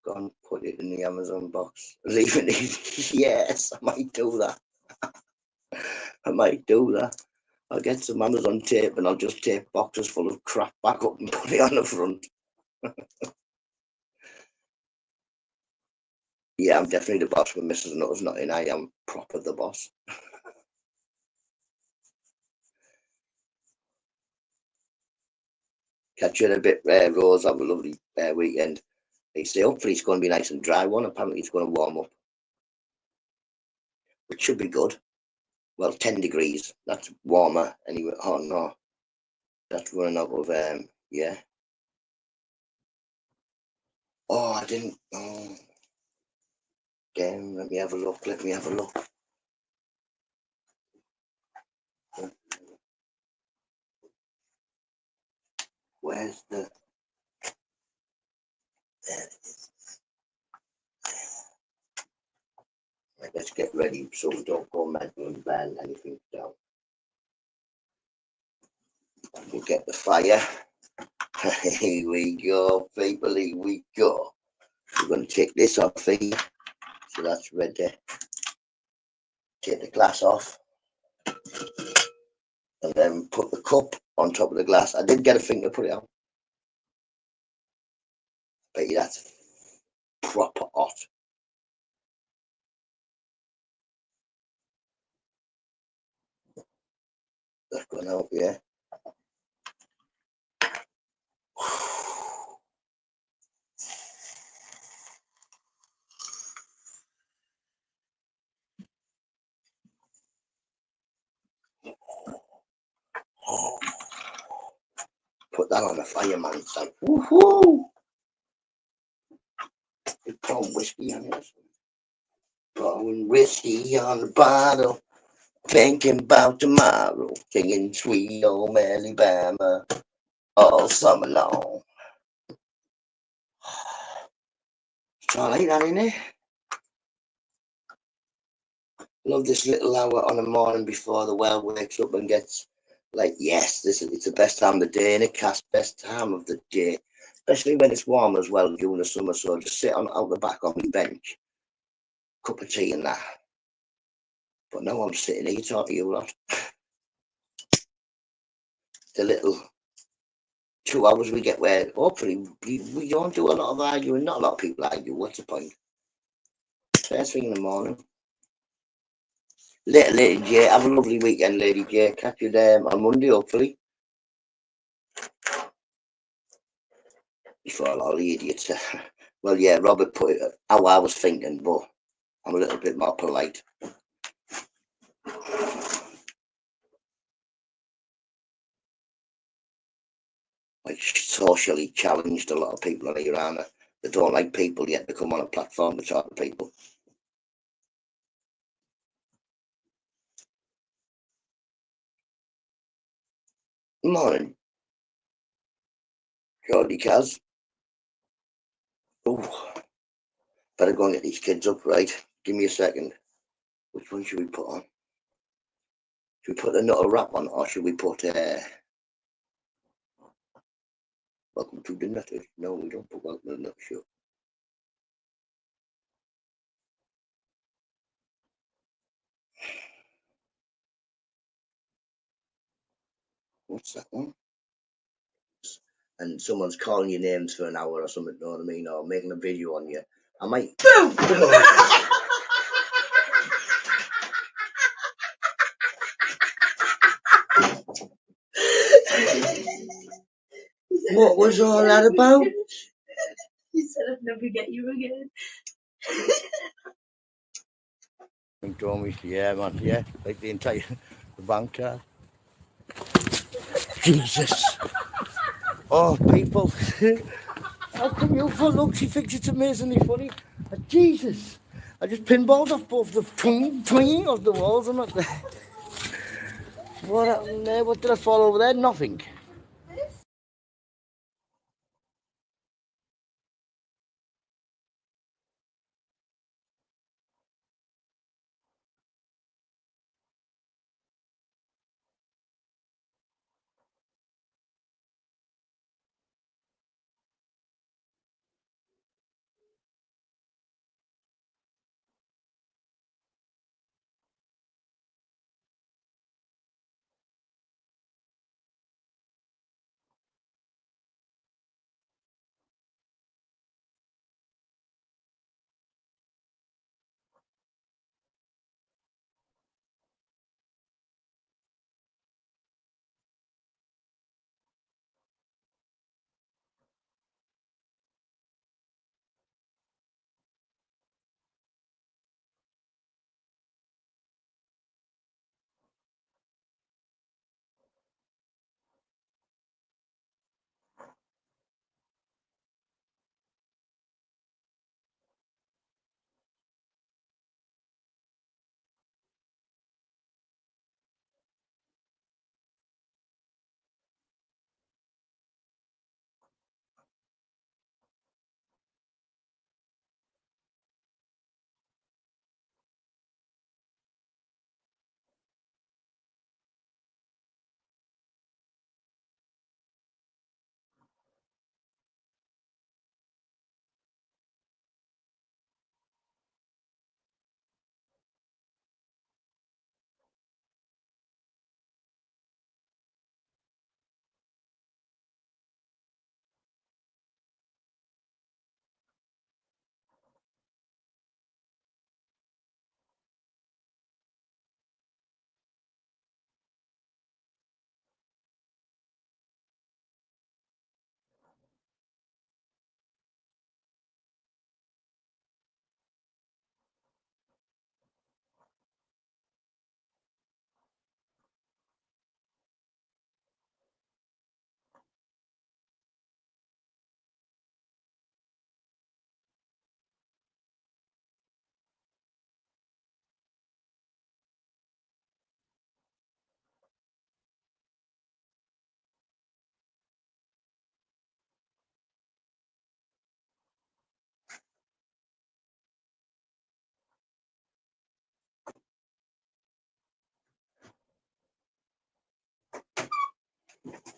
go and put it in the Amazon box. Leave it in. Yes, I might do that. I might do that. I'll get some Amazon tape and I'll just tape boxes full of crap back up and put it on the front. Yeah, I'm definitely the boss when Mrs. Nutter's not in. I am proper the boss. Catch you in a bit, Rose. Have a lovely weekend. They say hopefully it's going to be nice and dry one. Apparently it's going to warm up, which should be good. Well, 10 degrees. That's warmer anyway. Oh no, that's running out of yeah. Oh, I didn't. Oh, damn. Let me have a look. Let me have a look. Where's the? There it is. Right, let's get ready so we don't go mental and burn anything down. We'll get the fire. Here we go, people. Here we go. We're going to take this off here. So that's ready. Take the glass off. And then put the cup on top of the glass. I did get a thing to put it on. Bet you that's proper hot. That's going out, yeah. Put that on the fire, man. Son. Woohoo! Pouring whiskey on it. Pouring whiskey on the bottle. Thinking about tomorrow. Singing sweet old Alabama all summer long. Try like that in it. Love this little hour on the morning before the world wakes up and gets like, yes, it's the best time of the day, and it casts best time of the day, especially when it's warm as well during the summer. So just sit on out the back on the bench, cup of tea and that. But now I'm sitting here talking to you lot. The little 2 hours we get where hopefully we don't do a lot of arguing. Not a lot of people argue. What's the point? First thing in the morning. Later, Lady J. Have a lovely weekend, Lady J. Catch you there on Monday, hopefully. Before all the idiots. Well, yeah, Robert put it how I was thinking, but I'm a little bit more polite. Like socially challenged, a lot of people on here around. They don't like people yet. They come on a platform to talk to people. Morning, Geordie Kaz. Oh, better go and get these kids up, right? Give me a second. Which one should we put on? Should we put the Nutter rap on, or should we put Welcome to the Nutter? No, we don't put Welcome to the Nutter Show. What's that one? and someone's calling your names for an hour or something, you know what I mean, or making a video on you, I might. What was all that about? He said I'd never get you again. And told me, yeah, man, yeah, like the entire bank card. Jesus. Oh, people. How come you for look? She thinks it's amazingly funny. Jesus. I just pinballed off both the twing of the walls. I'm not there. What happened there? What did I fall over there? Nothing.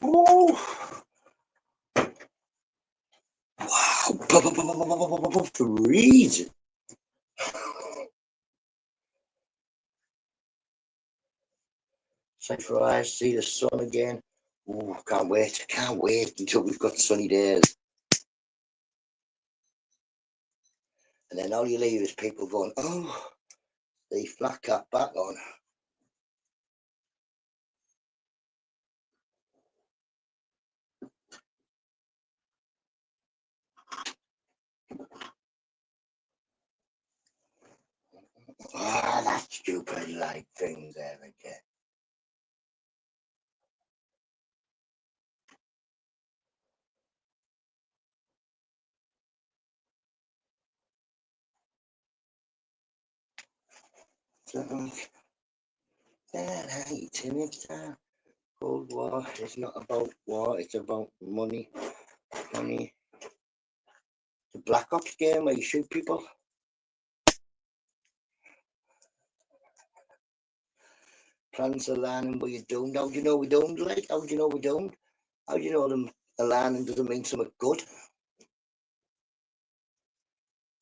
Oh, wow. Freezing. Excited for eyes, see the sun again. Oh, can't wait. Can't wait until we've got sunny days. And then all you leave is people going, oh, the flat cap back on. Ah, that stupid light thing there again. That hate in it. Cold War is not about war, it's about money. Money. The Black Ops game where you shoot people. Plans are landing, but you're doomed. How do you know we're doomed? Like, how do you know we're doomed? How do you know them a landing doesn't mean something good?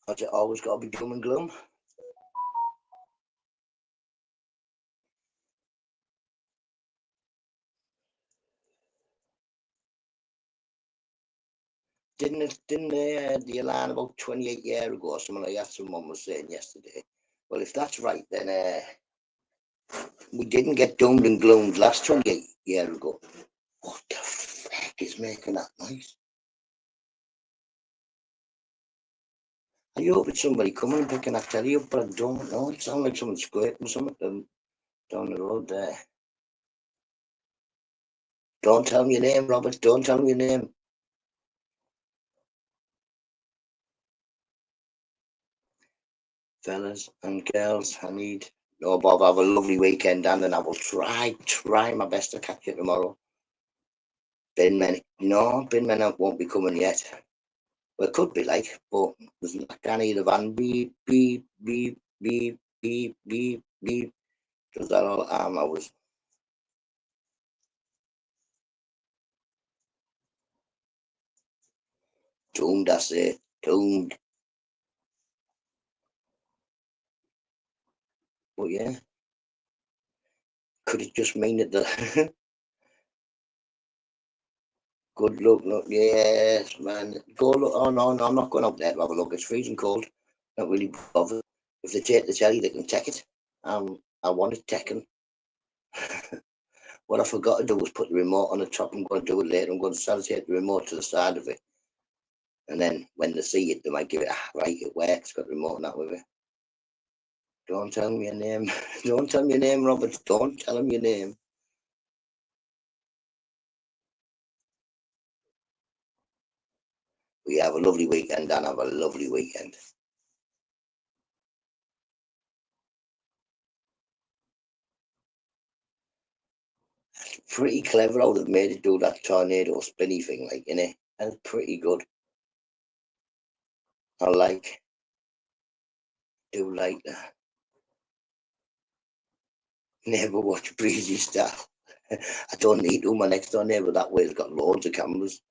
Has it always got to be doom and gloom? didn't the alarm about 28 years ago or something like that? Someone was saying yesterday. Well, if that's right, then we didn't get doomed and gloomed last 28 years ago. What the fuck is making that noise? I hope it's somebody coming and picking that telly up, but I don't know. It sounds like someone scraping something down the road there. Don't tell me your name, Robert. Don't tell me your name. Fellas and girls, Bob, have a lovely weekend, and I will try my best to catch you tomorrow. Bin Men won't be coming yet. Well, it could be like, but there's not any of the van beep, beep, beep, beep, beep, beep, beep. Does that all I was doomed, I say, doomed. But yeah, could it just mean that the good luck, look, yes, man. Go look. Oh no, I'm not going up there to have a look. It's freezing cold. Not really bothered. If they take the telly, they can take it. I want it taken. What I forgot to do was put the remote on the top. I'm going to do it later. I'm going to sellotape the remote to the side of it, and then when they see it, they might give it right. It works. Got the remote on that with it. Don't tell me your name. Don't tell me your name, Robert. Don't tell him your name. We have a lovely weekend, and have a lovely weekend. Pretty clever how they've made it do that tornado spinny thing, like, innit? That's pretty good. I do like that. Never watch Breezy stuff. I don't need to. My next door neighbour that way has got loads of cameras.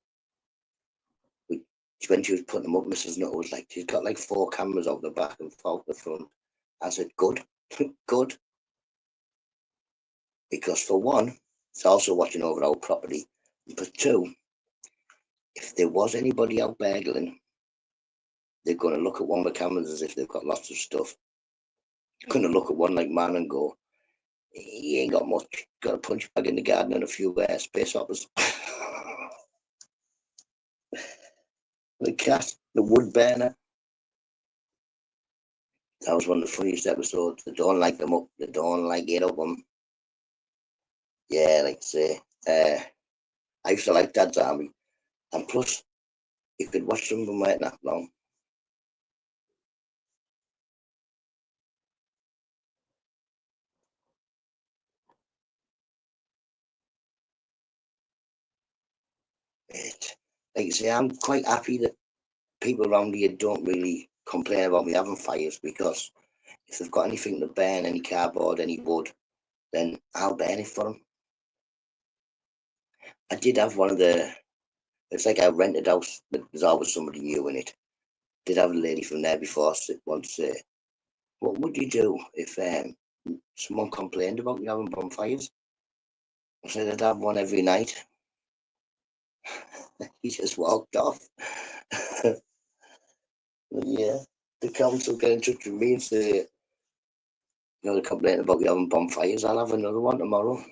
When she was putting them up, Mrs. Nutter was like, she's got like 4 cameras out the back and 4 out the front. I said, good, good. Because for one, it's also watching over our property. And for 2, if there was anybody out burgling, they're going to look at one of the cameras as if they've got lots of stuff. They're going to look at one like man and go, he ain't got much. Got a punch bag in the garden and a few space hoppers. The cat, the wood burner. That was one of the funniest episodes. They don't like them up. They don't like it up them. Yeah, like I say, I used to like Dad's Army, and plus, you could watch some of them right that long. Like I say, I'm quite happy that people around here don't really complain about me having fires, because if they've got anything to burn, any cardboard, any wood, then I'll burn it for them. I did have one of the, it's like a rented house, but there's always somebody new in it. Did have a lady from there before once say, what would you do if someone complained about you having bonfires? I said I'd have one every night. He just walked off. Yeah, the council get in touch with me and say, they're complaining about you having bonfires. I'll have another one tomorrow.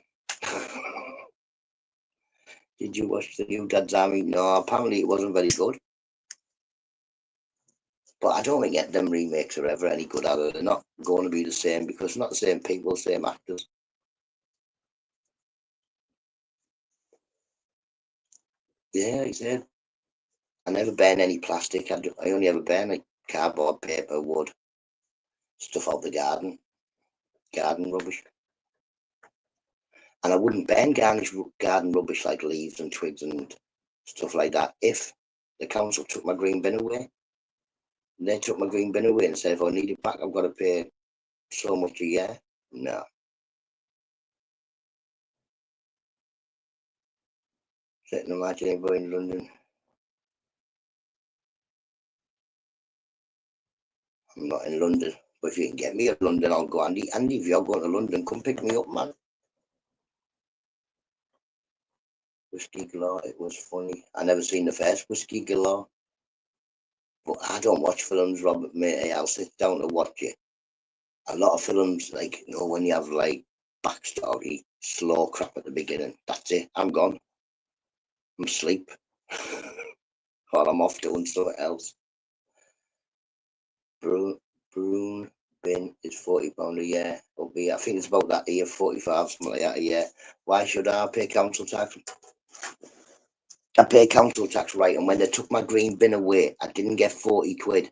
Did you watch the new Dad's Army? No, apparently it wasn't very good. But I don't think them remakes are ever any good, either. They're not going to be the same, because it's not the same people, same actors. Yeah, he said. I never burn any plastic. I only ever burn like cardboard, paper, wood, stuff out the garden rubbish. And I wouldn't burn garden rubbish like leaves and twigs and stuff like that if the council took my green bin away. They took my green bin away and said, if I need it back, I've got to pay so much a year. No. Couldn't imagine anybody in London. I'm not in London, but if you can get me to London, I'll go. Andy, if you're going to London, come pick me up, man. Whiskey Galore, it was funny. I never seen the first Whiskey Galore. But I don't watch films, Robert, mate. I'll sit down to watch it. A lot of films, like, you know, when you have, like, backstory, slow crap at the beginning, that's it. I'm gone. I'm asleep. Or I'm off doing something else. Brune bin is £40 a year. I think it's about that year, 45, something like that a year. Why should I pay council tax? I pay council tax, right? And when they took my green bin away, I didn't get 40 quid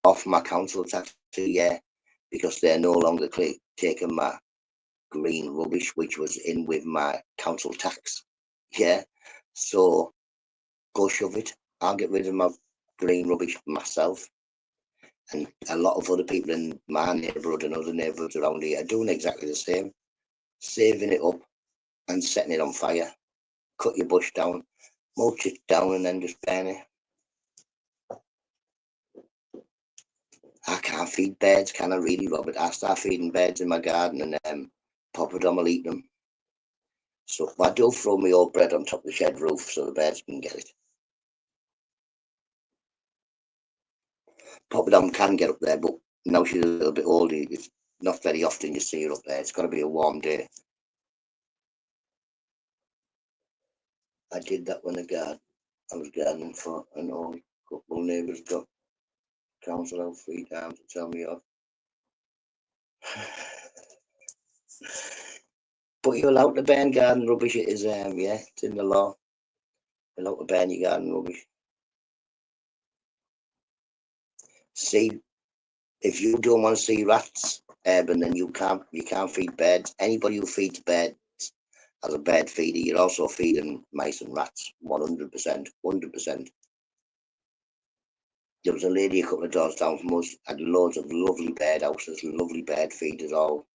off my council tax a year because they're no longer taking my green rubbish, which was in with my council tax. Yeah. So go shove it. I'll get rid of my green rubbish myself. And a lot of other people in my neighbourhood and other neighbourhoods around here are doing exactly the same, saving it up and setting it on fire. Cut your bush down, mulch it down, and then just burn it. I can't feed birds, can I really, Robert? I start feeding birds in my garden and Poppadom will eat them. So I do throw my old bread on top of the shed roof so the birds can get it. Poppadom can get up there, but now she's a little bit older. It's not very often you see her up there. It's got to be a warm day. I did that when I was gardening for an old couple of neighbours got council out 3 times to tell me off. But you're allowed to burn garden rubbish. It is yeah, it's in the law. You're allowed to burn your garden rubbish. See, if you don't want to see rats, Urban, then you can't feed birds. Anybody who feeds birds as a bird feeder, you're also feeding mice and rats. 100%, 100%. There was a lady a couple of doors down from us, had loads of lovely bird houses, lovely bird feeders, all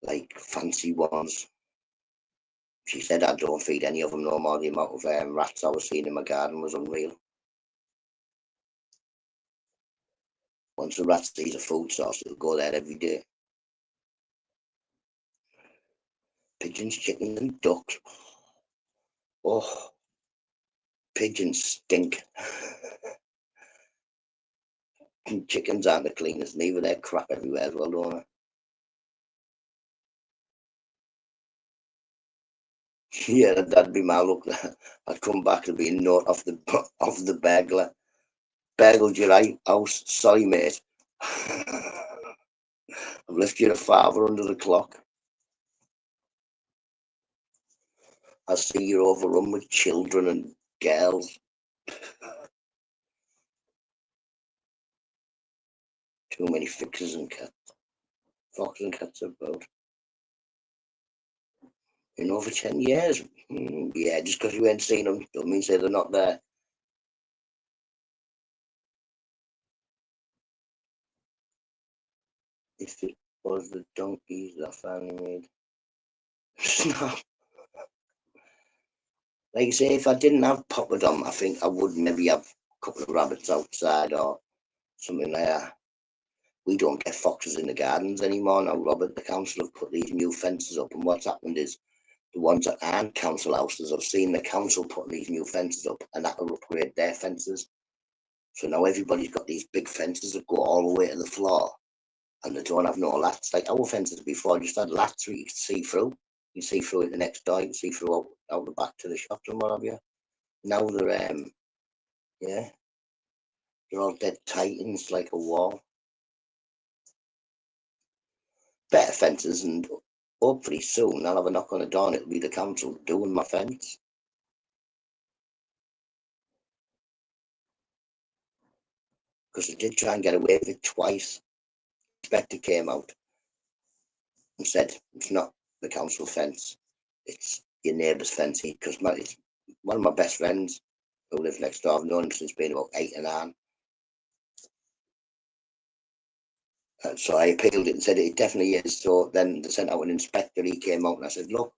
like fancy ones. She said I don't feed any of them no more. The amount of rats I was seeing in my garden was unreal. Once the rat sees a food source, it'll go there every day. Pigeons, chickens, and ducks. Oh, pigeons stink. Chickens aren't the cleanest, neither. They're crap everywhere as well, don't they? Yeah, that'd be my luck. I'd come back and be a note off the burglar. Burgled your house. Sorry, mate. I've left your father under the clock. I see you're overrun with children and girls. Too many foxes and cats. Foxes and cats about. In over 10 years. Yeah, just because you ain't seen them, don't mean say they're not there. If it was the donkeys that finally made snap. Like I say, if I didn't have Poppadom, I think I would maybe have a couple of rabbits outside or something like that. We don't get foxes in the gardens anymore now, Robert. The council have put these new fences up, and what's happened is the ones that aren't council houses have seen the council putting these new fences up, and that will upgrade their fences. So now everybody's got these big fences that go all the way to the floor, and they don't have no lats. Like our fences before just had lats where you could see through. You see through it the next door, you can see through out the back to the shops and what have you. Now they're yeah, they're all dead tight and it's like a wall. Better fences, and hopefully soon I'll have a knock on the door and it'll be the council doing my fence. Because I did try and get away with it twice. The inspector came out and said it's not the council fence, it's your neighbour's fence. Because it's one of my best friends who lives next door. I've known him since being about 8 or 9. And so I appealed it and said it definitely is. So then they sent out an inspector. He came out and I said, look,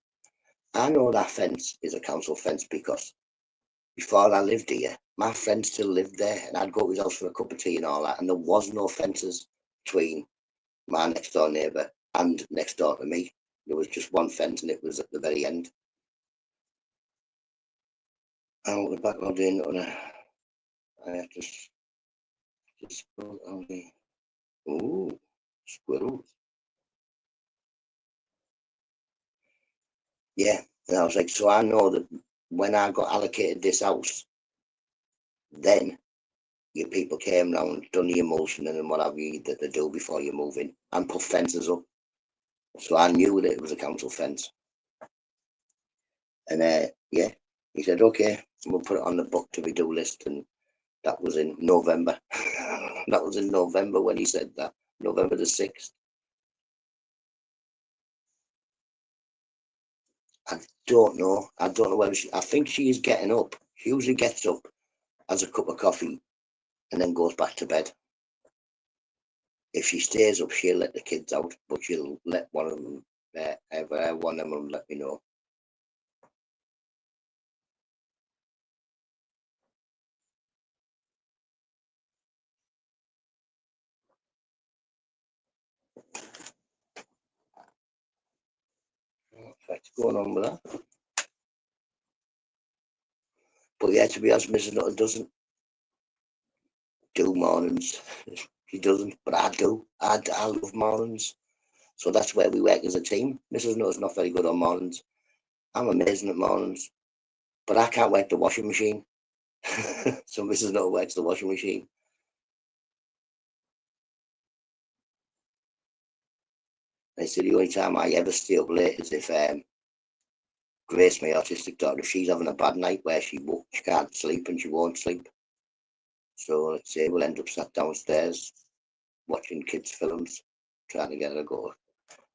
I know that fence is a council fence because before I lived here, my friend still lived there and I'd go to his house for a cup of tea and all that. And there was no fences between my next door neighbour and next door to me. There was just one fence and it was at the very end. I'll be back all day, NUTTA. I have to scroll down here. Ooh, squirrels. Yeah, and I was like, so I know that when I got allocated this house, then your people came round, done the emulsion and whatever that they do before you move in, and put fences up. So I knew that it was a council fence. And yeah, he said, okay, we'll put it on the book to be do list. And that was in November. That was in November when he said that, November the 6th. I don't know. I don't know whether I think she is getting up. She usually gets up, has a cup of coffee, and then goes back to bed. If she stays up, she'll let the kids out, but she'll let one of them, one of them will let me know. What's going on with that? But yeah, to be honest, Mrs. Nutter doesn't do mornings. She doesn't, but I do. I love mornings. So that's where we work as a team. Mrs. Nutter's not very good on mornings. I'm amazing at mornings, but I can't work the washing machine. So Mrs. Nutter works the washing machine. They say the only time I ever stay up late is if Grace, my autistic daughter, if she's having a bad night where she can't sleep and she won't sleep. So let's say we'll end up sat downstairs watching kids' films, trying to get her to go to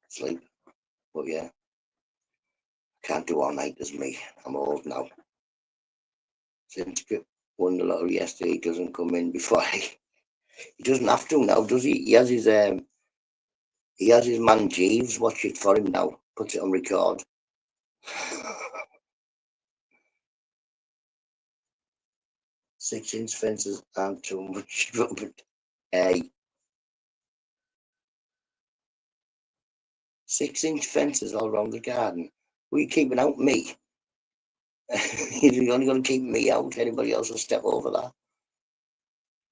sleep. But yeah, can't do all night as me. I'm old now. Since won the lottery yesterday, he doesn't come in before he doesn't have to now, does he? He has his man Jeeves watch it for him now, puts it on record. 6-inch fences aren't too much rubber. 6-inch fences all around the garden. Were you keeping out me? You're only going to keep me out. Anybody else will step over that.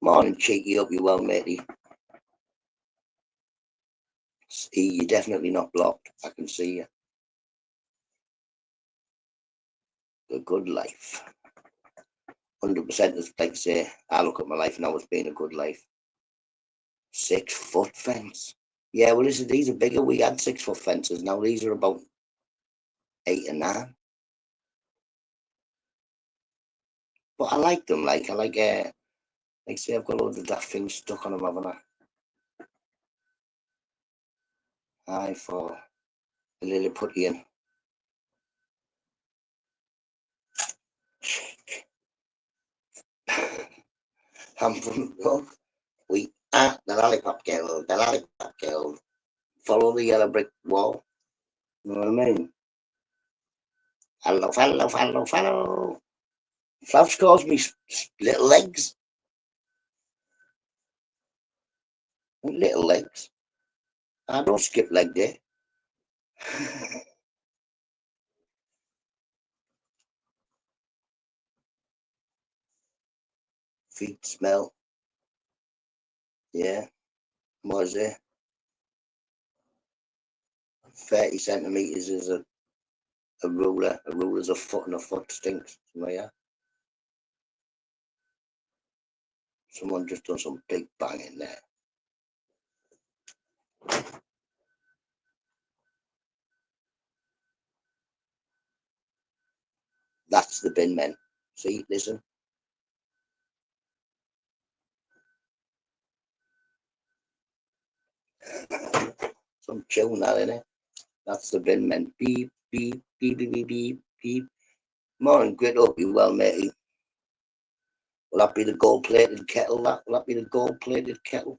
Morning, cheeky. Up you well, matey. You're definitely not blocked. I can see you. The good life. 100%. As like I say, I look at my life now as being a good life. 6-foot fence. Yeah, well, listen, these are bigger. We had 6-foot fences. Now these are about 8 and 9. But I like them. Like say I've got loads of daft things stuck on them, haven't I? Aye, for a Lilliputian. I'm from we are the lollipop girl, the lollipop girl. Follow the yellow brick wall. You know what I mean? Hello, hello, hello, hello. Fluffs calls me little legs. Little legs. I don't skip leg day. Feet smell. Yeah. What is it? 30 centimetres is a ruler. A ruler's a foot and a foot stinks. Yeah. Someone just done some big bang in there. That's the bin men. See, listen. Some tune that in it. That's the bin men. Beep, beep, beep, beep, beep, beep, beep. Morning, grit up, you well, matey. Will that be the gold-plated kettle? Will that be the gold-plated kettle?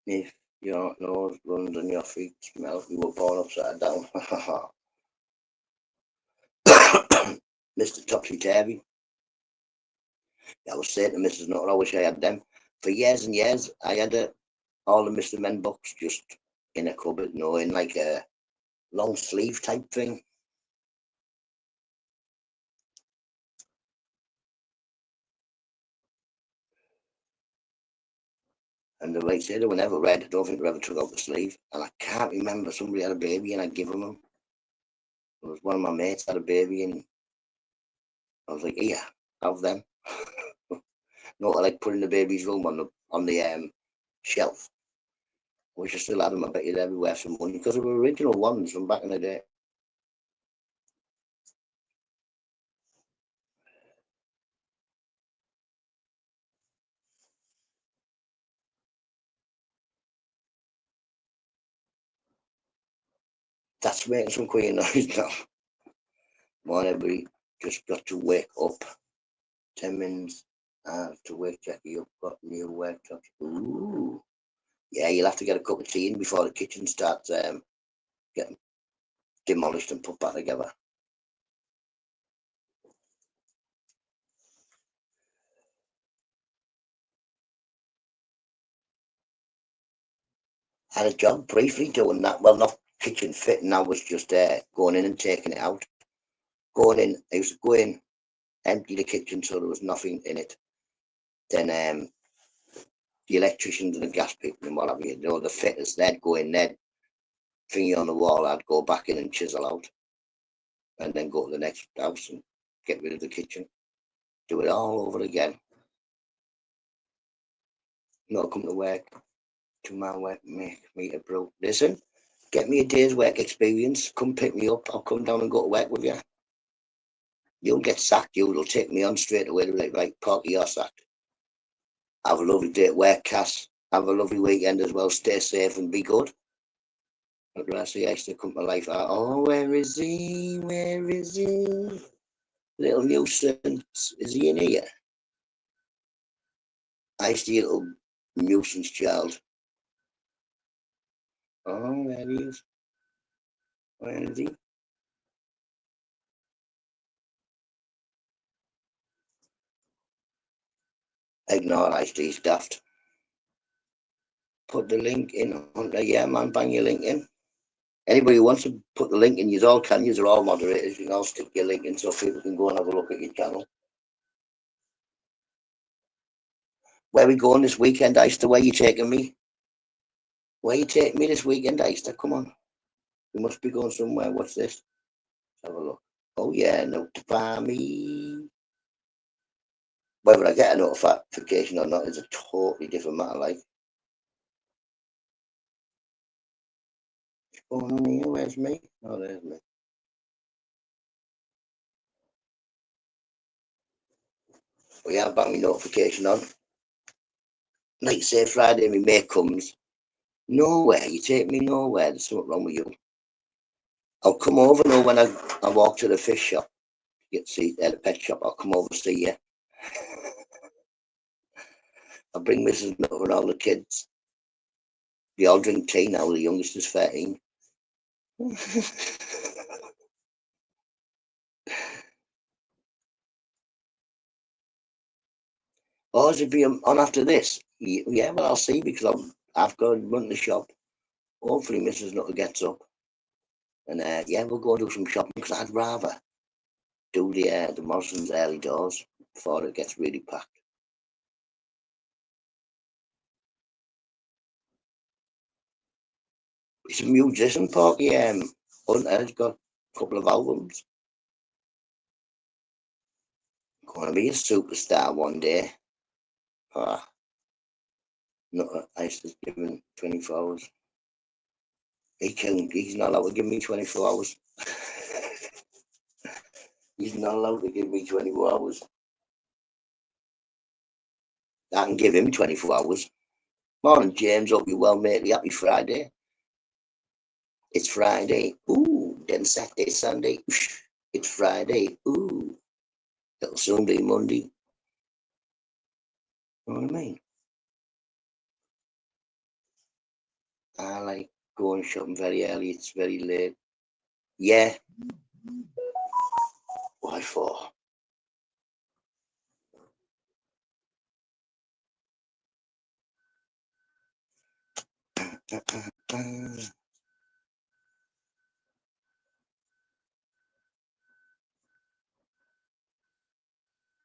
If your nose runs and your feet smell, you were born upside down. Mr. Topsy-Turvy. I was saying to Mrs. Nutter, I wish I had them. For years and years, I had a all the Mr. Men books just in a cupboard, in like a long sleeve type thing. And like I say, they were never read. I don't think they ever took out the sleeve. And I can't remember, somebody had a baby and I'd given them. It was one of my mates had a baby and I was like, here, have them. Not like putting the baby's room on the shelf. I wish I still had them. I bet you'd everywhere some money because they were original ones from back in the day. That's making some queer noise now. Morning, everybody. Just got to wake up. 10 minutes to wake Jackie up. Got new worktop. Ooh. Yeah, you'll have to get a cup of tea in before the kitchen starts getting demolished and put back together. Had a job briefly doing that. Well, not kitchen fitting. I was just going in and taking it out. Going in, I used to go in, empty the kitchen so there was nothing in it. Then the electricians and the gas people and what have you, the fitters, they'd go in, they'd thingy on the wall, I'd go back in and chisel out. And then go to the next house and get rid of the kitchen. Do it all over again. Not come to work. To my work, make me a brew. Listen, get me a day's work experience. Come pick me up. I'll come down and go to work with you. You'll get sacked. You'll take me on straight away. Like, right, Parky, you're sacked. Have a lovely day at work, Cass. Have a lovely weekend as well. Stay safe and be good. But when I see I used to come to life, oh, where is he? Where is he? Little nuisance. Is he in here? I used to be a little nuisance child. Oh, there he is. Where is he? Ignore ICD's daft. Put the link in. Yeah, man, bang your link in. Anybody who wants to put the link in, you all can. You're all moderators. You can all stick your link in so people can go and have a look at your channel. Where are we going this weekend, Eister? Where are you taking me? Where are you taking me this weekend, Eister? Come on. We must be going somewhere. What's this? Let's have a look. Oh, yeah, notify me. Whether I get a notification or not is a totally different matter, like. What's going on here? Where's me? Oh, there's me. Well, yeah, I've got my notification on. Like say Friday, my mate comes. Nowhere, you take me nowhere. There's something wrong with you. I'll come over now when I walk to the fish shop. Get to see the pet shop. I'll come over to see you. I'll bring Mrs. Nutter and all the kids. They all drink tea now. The youngest is 13. Or is it be on after this? Yeah, well, I'll see because I've got to run the shop. Hopefully, Mrs. Nutter gets up. And yeah, we'll go do some shopping because I'd rather do the Morrison's early doors before it gets really packed. He's a musician, Porky. Hunter's got a couple of albums. Going to be a superstar one day. No, I used to give him 24 hours. He's not allowed to give me 24 hours. He's not allowed to give me 24 hours. I can give him 24 hours. Morning, James. Hope you're well, matey. Happy Friday. It's Friday. Ooh, then Saturday, Sunday. It's Friday. Ooh, it'll soon be Monday. You know what I mean? I like going shopping very early. It's very late. Yeah. Why for?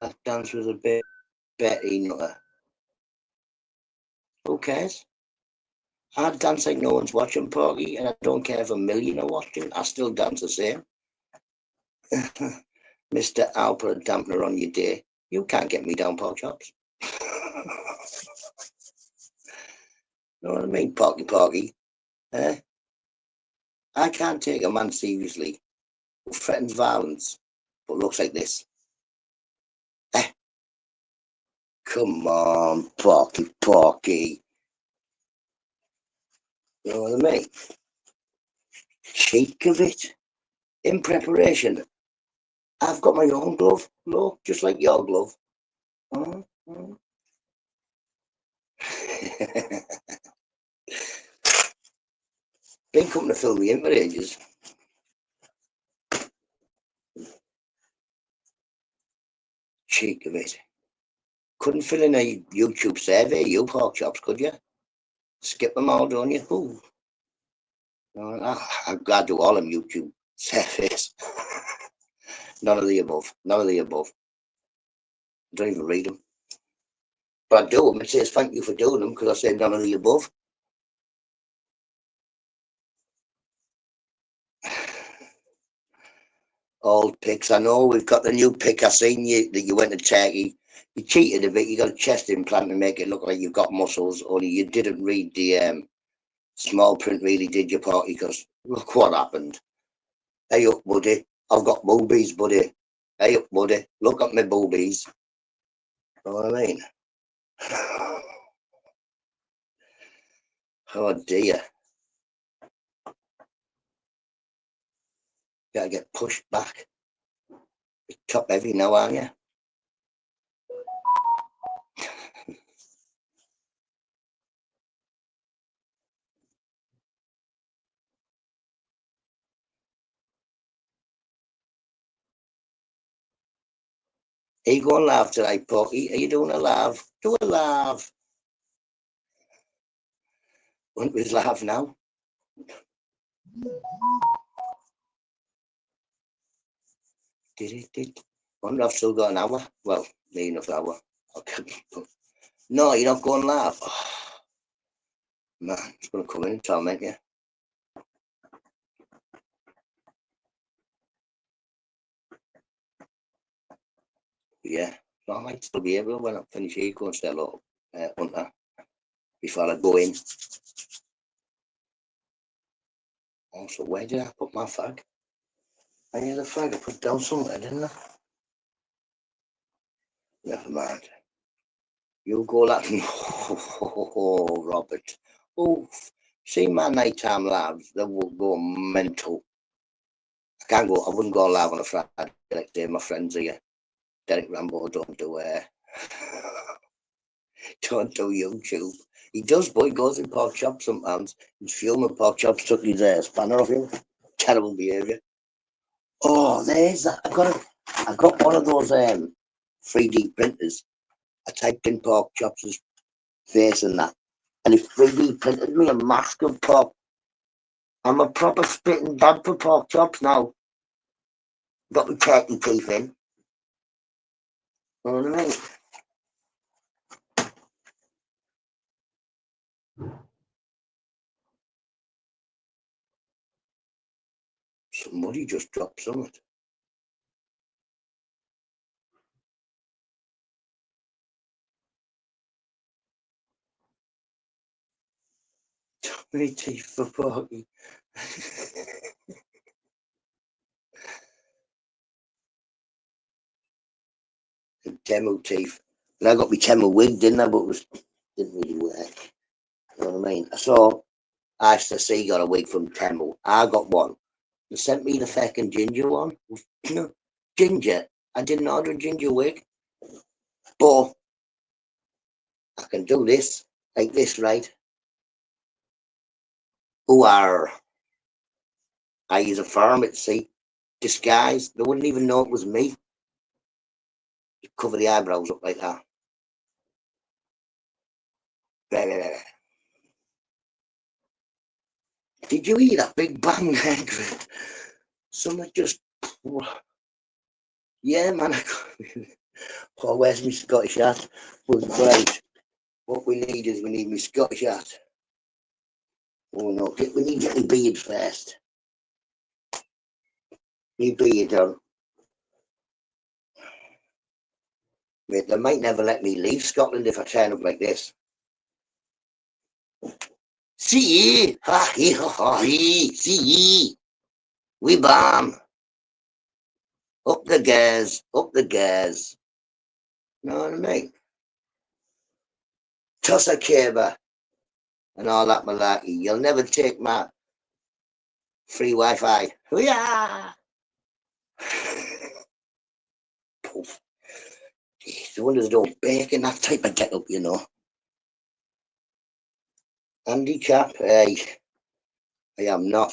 That dance was a bit Betty Nutter. Who cares? I dance like no one's watching, Porky, and I don't care if a million are watching. I still dance the same. Mr. I'll put a dampener on your day. You can't get me down, pork chops. Know what I mean, Porky? Eh? I can't take a man seriously who threatens violence, but looks like this. Eh? Come on, Porky. You know what I mean? Cheek of it. In preparation, I've got my own glove. Look, just like your glove. Been coming to fill me in for ages. Cheek of it. Couldn't fill in a YouTube survey, you pork chops, could you? Skip them all, don't you? Ooh. I do all them YouTube surveys. None of the above. None of the above. I don't even read them. But I do them. It says thank you for doing them because I said none of the above. Old pics. I know we've got the new pic. I seen you that you went to Turkey. You cheated a bit. You got a chest implant to make it look like you've got muscles. Only you didn't read the small print. Really, did you, Party? Because look what happened. Hey up, buddy. I've got boobies, buddy. Hey up, buddy. Look at my boobies. Know what I mean? Oh dear. Gotta get pushed back. You're top heavy now, aren't you? Are you going live tonight, Porky? Are you doing a live? Do a live. Wouldn't we laugh now? Wonder if I've still got an hour. Well, near enough hour. Okay. No, you're not going live. Oh, man, it's gonna come in and torment you. Yeah, so I might still be able when I finish here, go and stay up Hunter before I go in. Also, where did I put my fag? I had a fag I put down somewhere, didn't I? Never mind. You go that. Oh, Robert. Oh, see my nighttime lives, they will go mental. I can't go, I wouldn't go live on a Friday like day. My friends here. Derek Rambo don't do don't do YouTube. He does, but he goes in pork chops sometimes. He's filming pork chops, took his spanner off him. Terrible behaviour. Oh, there's that. I got one of those 3D printers. I typed in pork chops' face and that, and it 3D printed me a mask of pork. I'm a proper spitting dad for pork chops now. Got my turkey teeth in. You know what I mean? Somebody just dropped something. My teeth for Porky. Temu teeth. And I got my Temu wig, didn't I? But it didn't really work. You know what I mean? So I used to see got a wig from Temu. I got one. They sent me the fucking ginger one. No, ginger. I didn't order a ginger wig. But I can do this. Like this, right? Who are I use a firm at sea. Disguise. They wouldn't even know it was me. Cover the eyebrows up like that. Did you hear that big bang then? Something just... Yeah, man. Oh, where's my Scottish hat? Was right. What we need is we need my Scottish hat. Oh no, we need to get my beard first. My beard done. Mate, they might never let me leave Scotland if I turn up like this. See, ha he ha he, see, we bomb. Up the gas, up the gas. Know what I mean? Toss a caber and all that malarkey. You'll never take my free Wi-Fi. Yeah. Poof. The wonders don't bake in that type of get up, you know. Handicap, hey, I am not.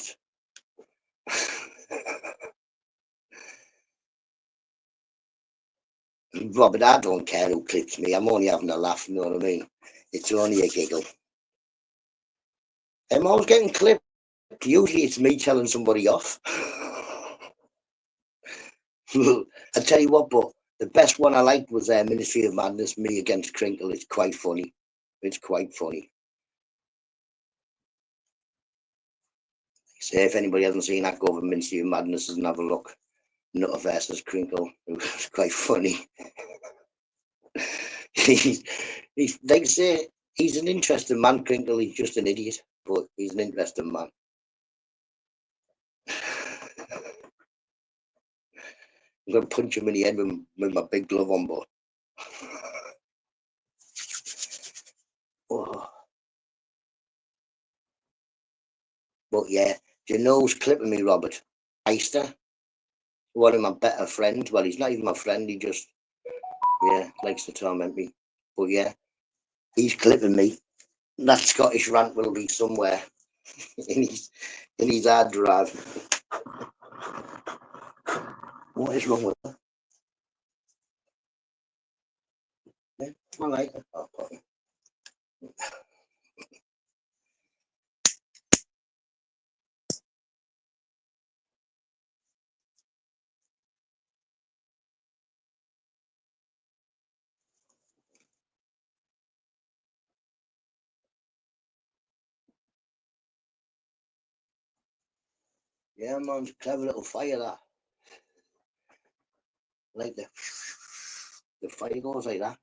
Robert, I don't care who clips me. I'm only having a laugh, you know what I mean? It's only a giggle. I'm always getting clipped. Usually it's me telling somebody off. I tell you what, but the best one I liked was Ministry of Madness, me against Crinkle. It's quite funny. It's quite funny. So if anybody hasn't seen that, go over Ministry of Madness and have a look. Nutter versus Crinkle. It was quite funny. he's like I say, he's an interesting man, Crinkle. He's just an idiot, but he's an interesting man. I'm going to punch him in the head with my big glove on, but... Oh. But yeah, do you know who's clipping me, Robert? Eister, one of my better friends. Well, he's not even my friend, he just, yeah, likes to torment me. But yeah, he's clipping me. That Scottish rant will be somewhere in his hard drive. What is wrong with her? Yeah, I like her. Oh, yeah, man, clever little fire that. Like the fire goes like that.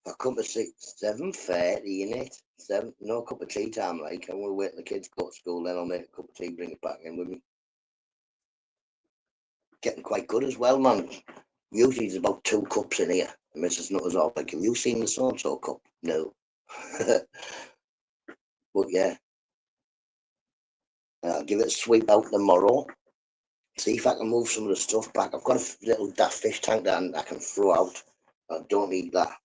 A cup of 7:30 in it. No cup of tea time, like I'm gonna wait till the kids go to school, then I'll make a cup of tea, bring it back in with me. Getting quite good as well, man. Usually there's about 2 cups in here. Mrs. Nutter's all like, have you seen the so-and-so cup? No. But yeah, I'll give it a sweep out tomorrow. See if I can move some of the stuff back. I've got a little daft fish tank that I can throw out. I don't need that.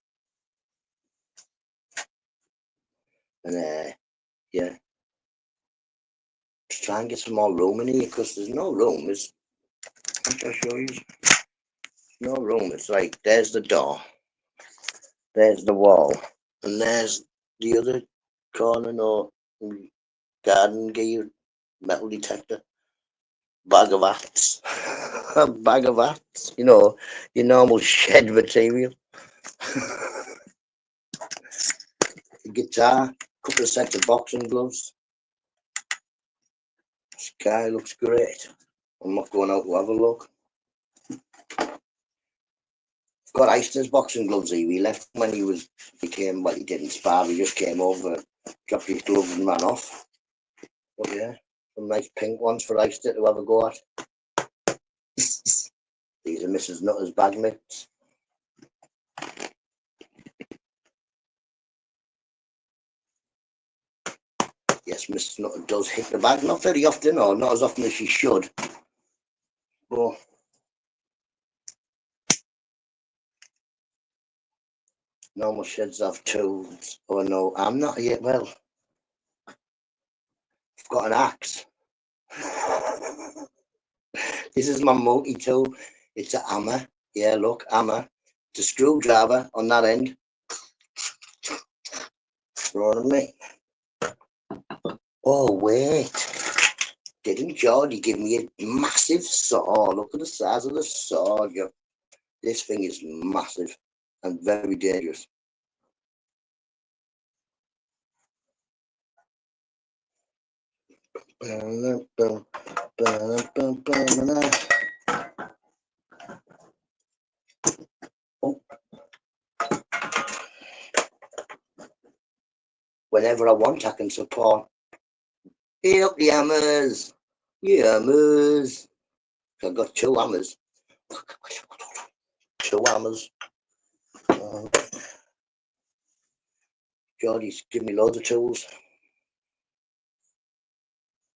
And yeah, just try and get some more room in here because there's no room. I'll show you. No room. It's like there's the door, there's the wall, and there's the other corner. No garden gear, metal detector, bag of hats, a bag of hats. You know, your normal shed material. A guitar, couple of sets of boxing gloves. Sky looks great. I'm not going out to have a look. Got Eister's boxing gloves here. He left when he came, well, he didn't spar, he just came over, dropped his gloves and ran off. But yeah, some nice pink ones for Eister to have a go at. These are Mrs. Nutter's bag mitts. Yes, Mrs. Nutter does hit the bag, not very often, or not as often as she should. But normal sheds have tools. Oh no, I'm not yet. Well, I've got an axe. This is my multi-tool. It's a hammer. Yeah, look, hammer. It's a screwdriver on that end. Running me. Oh, wait. Didn't Geordie give me a massive saw? Look at the size of the saw. This thing is massive and very dangerous. Oh. Whenever I want, I can support. Hey up the hammers. Yeah, hammers. I've got 2 hammers. 2 hammers. Geordie's give me loads of tools.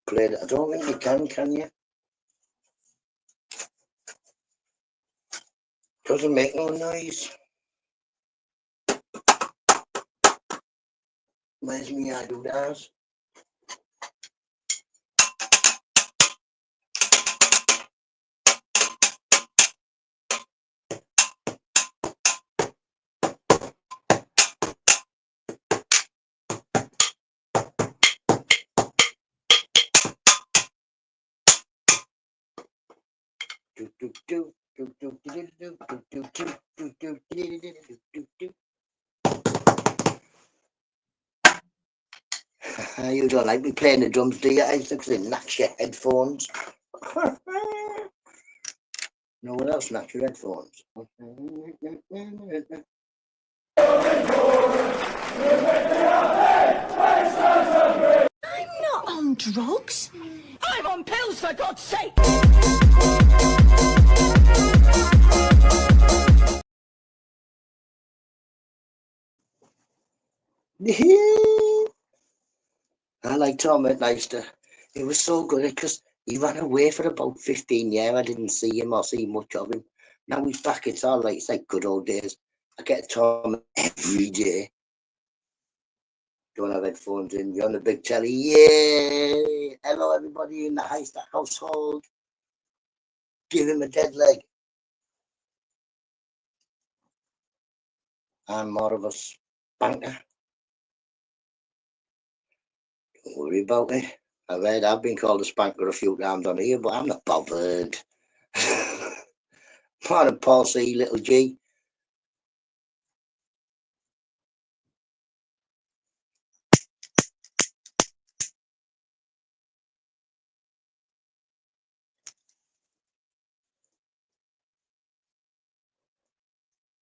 Played it. I don't think you can you? Doesn't make no noise. Where's me I do that? You don't like me playing the drums, do you? I think they knacks your headphones. No one else knacks your headphones. I'm not on drugs. I'm on pills, for God's sake. I like Tom at Leicester. It was so good because he ran away for about 15 years. I didn't see him or see much of him. Now he's back. It's all like, it's like good old days. I get Tom every day. Don't have headphones in. You're on the big telly. Yay! Hello, everybody in the Heister household. Give him a dead leg. I'm more of a spanker. Don't worry about it. I've been called a spanker a few times on here, but I'm not bothered. Morning, Paul C, little G.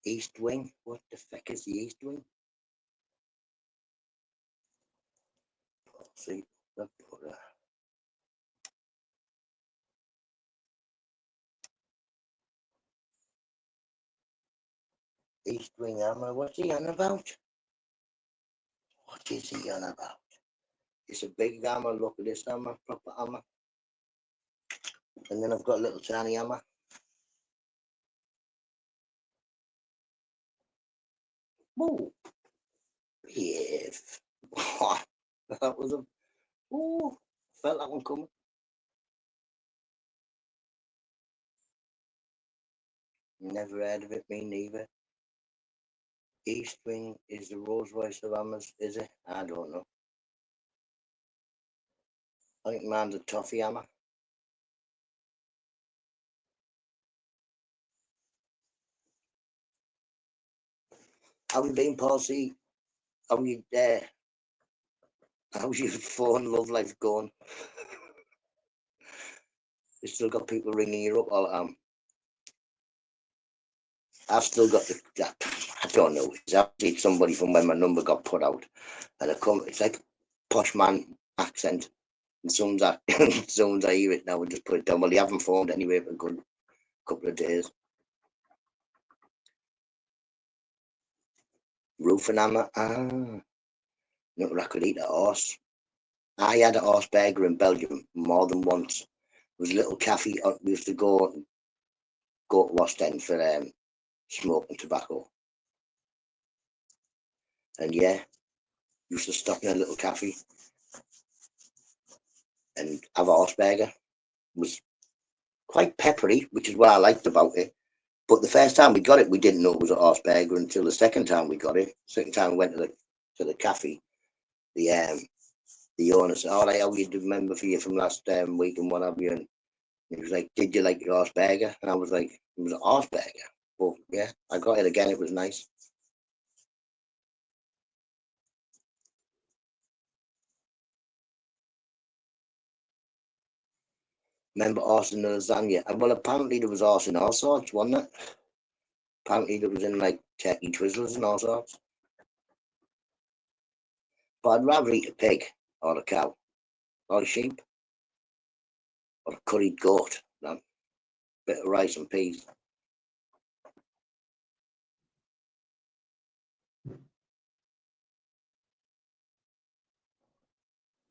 East Wing. What the fuck is the East Wing? Paul C. East Wing hammer. What's he on about? What is he on about? It's a big hammer. Look at this hammer. Proper hammer. And then I've got a little tiny hammer. Whoa. Behave. That was a... Oh, felt that one coming. Never heard of it, me neither. East Wing is the Rolls Royce of hammers, is it? I don't know. I think mine's a toffee hammer. How you been, Paul C? How you there? How's your phone love life going? You still got people ringing you up all the time. I've still got I don't know. It's actually somebody from when my number got put out, and it's like posh man accent. And as soon as I hear it now, I just put it down. Well, they haven't phoned anyway for a good couple of days. Roofing hammer. Never I could eat a horse. I had a horse burger in Belgium more than once. It was a little cafe. We used to go to West End for smoking tobacco. And yeah, used to stop in a little cafe and have a horse burger. It was quite peppery, which is what I liked about it. But the first time we got it, we didn't know it was a horse burger until the second time we got it. Second time we went to the cafe, the owner said, "All right, how you remember for you from last week and what have you?" And he was like, "Did you like your horse burger?" And I was like, "It was a horse burger." But yeah, I got it again. It was nice. Remember horse in the lasagna? And well, apparently there was horse in all sorts, wasn't it? Apparently there was in like turkey twizzlers and all sorts. But I'd rather eat a pig or a cow or a sheep or a curried goat than a bit of rice and peas.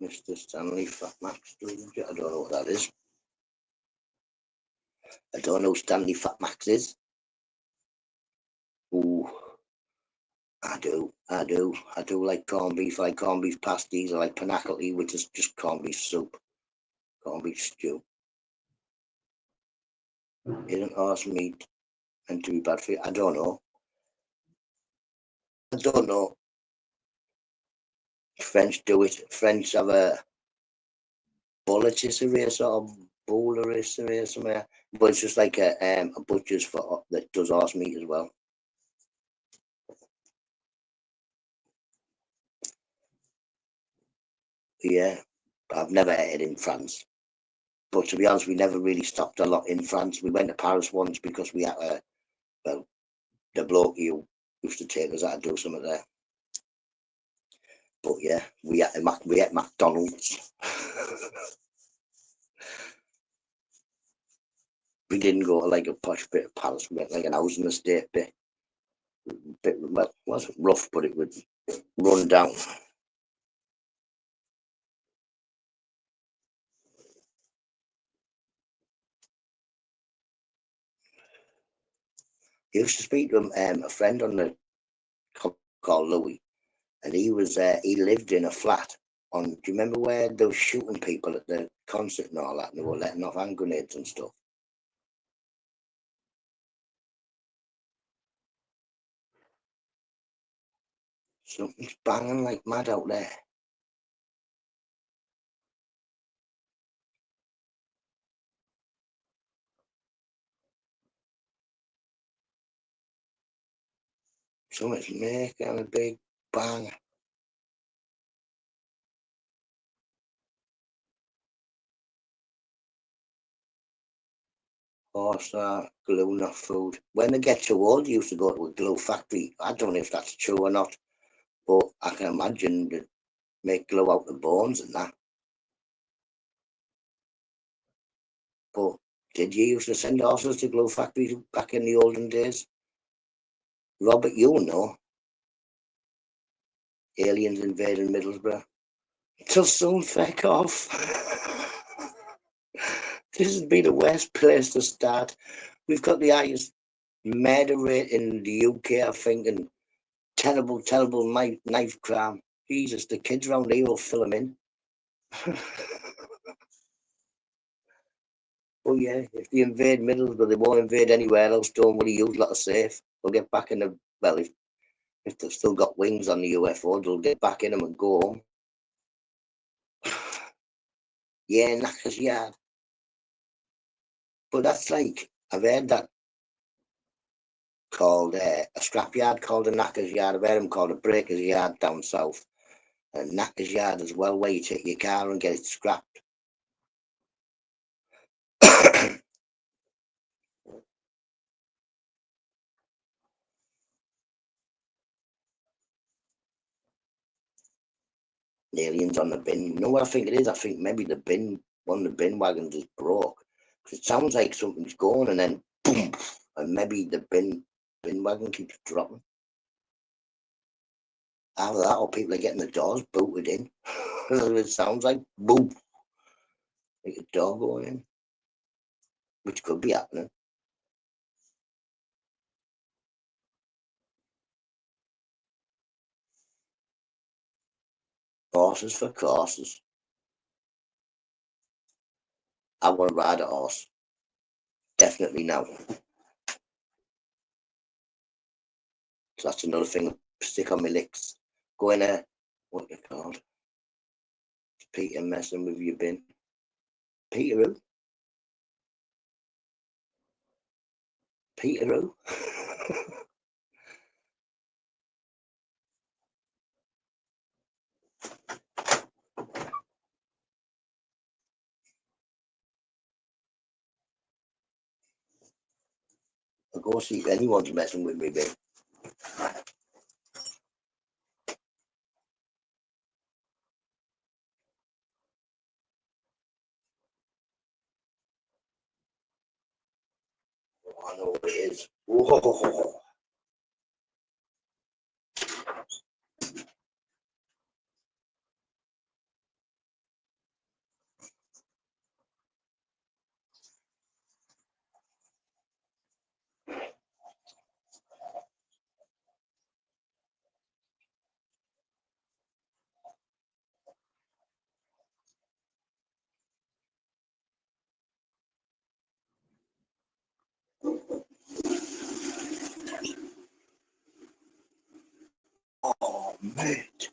Mr. Stanley Fat Max. I don't know what that is. I don't know who Stanley Fat Max is. Ooh, I do like corned beef. I like corned beef pasties. I like panacoli, which is just corned beef soup, corned beef stew. Isn't horse meat meant to be bad for you? I don't know. I don't know. French do it. French have a bouletisserie sort of bouletisserie or something. But it's just like a butcher's for that does horse meat as well. Yeah, I've never ate it in France. But to be honest, we never really stopped a lot in France. We went to Paris once because we had well, the bloke who used to take us out to do something there. But yeah, we ate McDonald's. We didn't go to like a posh bit of Paris. We went like an housing estate bit. Well, it wasn't rough, but it would run down. I used to speak to a friend on the called Louis, and he lived in a flat on. Do you remember where they were shooting people at the concert and all that, and they were letting off hand grenades and stuff? Something's banging like mad out there. Something's making a big bang. Horse glue, not food. When they get too old, you used to go to a glue factory. I don't know if that's true or not, but I can imagine they make glue out of bones and that. But did you used to send horses to glue factories back in the olden days? Robert, you know, aliens invading Middlesbrough. Till soon, feck off. This would be the worst place to start. We've got the highest murder rate in the UK, I think, and terrible, terrible knife crime. Jesus, the kids around here will fill them in. Oh yeah, if they invade Middlesbrough, they won't invade anywhere else. Don't worry, you'll lot of safe. They'll get back in the well, if they've still got wings on the UFO, they'll get back in them and go home. Yeah, knackers yard. But that's like I've heard that called a scrapyard called a knackers yard. I've heard them called a breakers yard down south. And knackers yard as well, where you take your car and get it scrapped. Aliens on the bin. You know what I think it is? I think maybe one of the bin wagons is broke. It sounds like something's going and then boom, and maybe the bin wagon keeps dropping. Either that or people are getting the doors booted in. It sounds like boom, like a door going in, which could be happening. Horses for courses. I want to ride a horse. Definitely now. So that's another thing. Stick on my licks. Go in there. What you called? Peter messing with your bin. Peter who? Peter who? I'll go see if anyone's messing with me bin. Oh, I know what it is. Whoa. Oh, mate.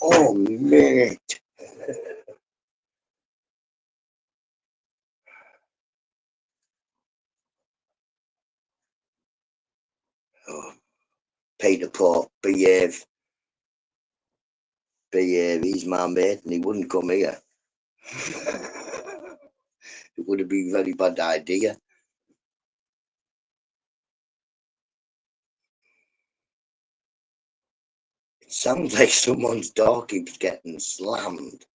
Oh, mate. Oh, Peter Paul, behave. Behave. He's my mate and he wouldn't come here. It would have been a very bad idea. It sounds like someone's door keeps getting slammed,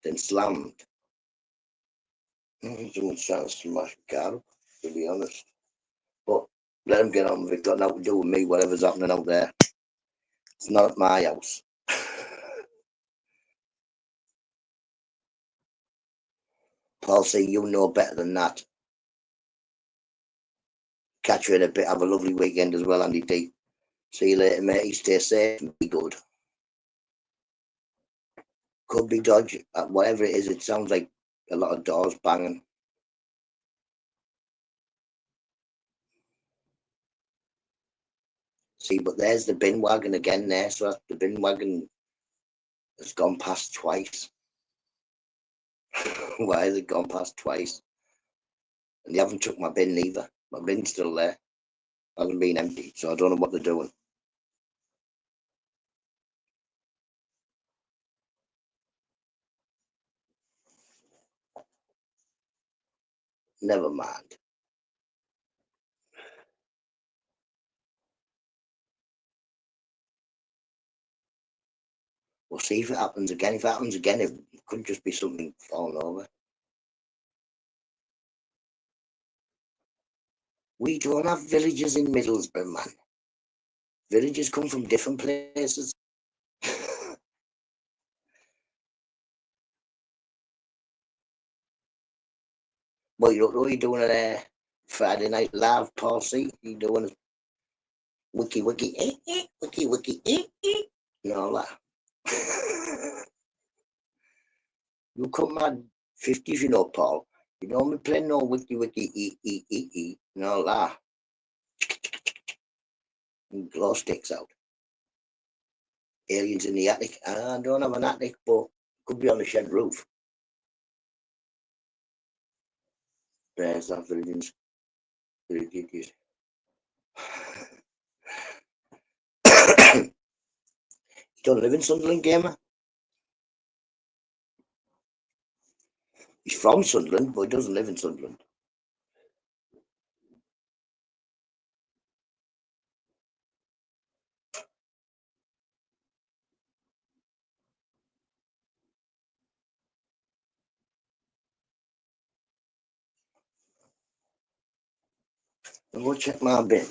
then slammed. Someone's trying to smash the car up, to be honest. But let them get on with it. Got nothing to do with me, whatever's happening out there. It's not at my house. Paul C, you know better than that. Catch you in a bit. Have a lovely weekend as well, Andy D. See you later, mate. Stay safe and be good. Could be dodge. Whatever it is, it sounds like a lot of doors banging. See, but there's the bin wagon again there. So the bin wagon has gone past twice. Why has it gone past twice? And they haven't took my bin either. My bin's still there. Hasn't been emptied, so I don't know what they're doing. Never mind. We'll see if it happens again. If it happens again, it could just be something falling over. We don't have villages in Middlesbrough, man. Villages come from different places. What are you doing at Friday Night Live, Paul C? You doing wiki, and all that. You come at 50s, you know, Paul. You don't be playing no wiki, and all that. And glow sticks out. Aliens in the attic. I don't have an attic, but could be on the shed roof. There's that villages. You don't live in Sunderland, gamer? He's from Sunderland, but he doesn't live in Sunderland. I'll go check my bin.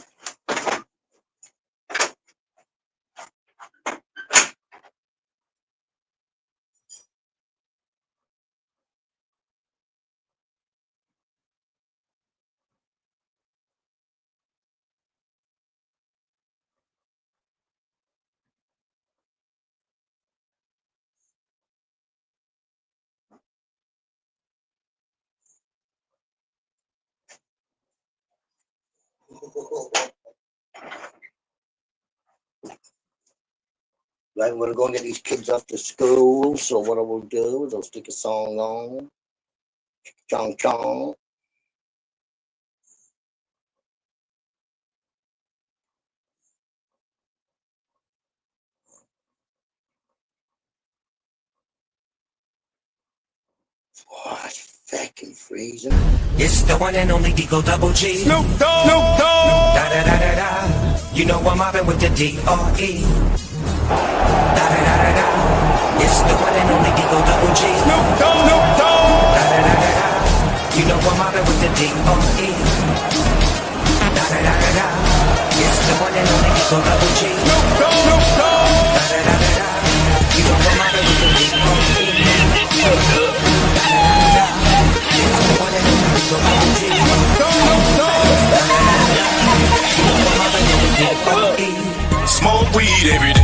Right, we're going to get these kids off to school, so what I will do is I'll stick a song on. Chong chong. Oh, it's fucking freezing. It's the one and only Digo Double G. Snoop Dogg. Snoop Dogg. Da da da da da. You know I'm mobbing with the D-R-E. Da da da da da. It's the one and only Digo Double G. Snoop Dogg. Snoop Dogg. Da da da da da. You know I'm mobbing with the D-R-E. Da da da da da. It's the one and only Digo Double G. Snoop Dogg. Snoop Dogg. Da da da da da. You know I'm mobbing with the D-R-E. Da da da da da. It's the one and only Digo Double G. Smoke weed every day.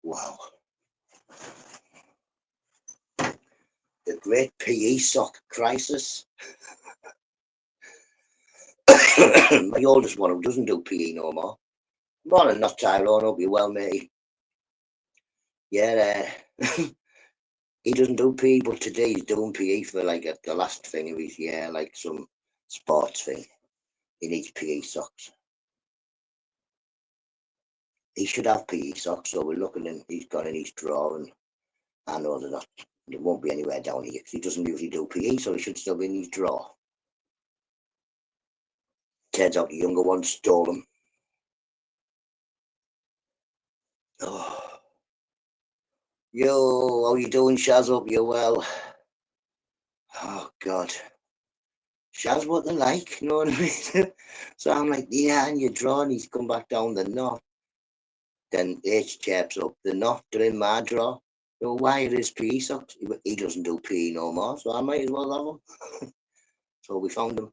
Wow. The great PE sock crisis. My oldest one, who doesn't do PE no more. Morning, not Tyrone. Hope you're well, mate. Yeah, he doesn't do PE, but today he's doing PE for like the last thing of his year, like some sports thing. He needs PE socks. He should have PE socks, so we're looking in. He's got in his drawer, and I know they're not. There won't be anywhere down here because he doesn't usually do PE, so he should still be in his drawer. Turns out the younger one stole them. Oh. Yo, how you doing, Shaz? Hope you're well. Oh, God. Shaz, what they're like, you know what I mean? So I'm like, yeah, and you're drawing, he's come back down the knot. Then H chirps up, the knot, they're in my drawer. So why are his PE socks? He doesn't do PE no more, so I might as well have them. So we found them.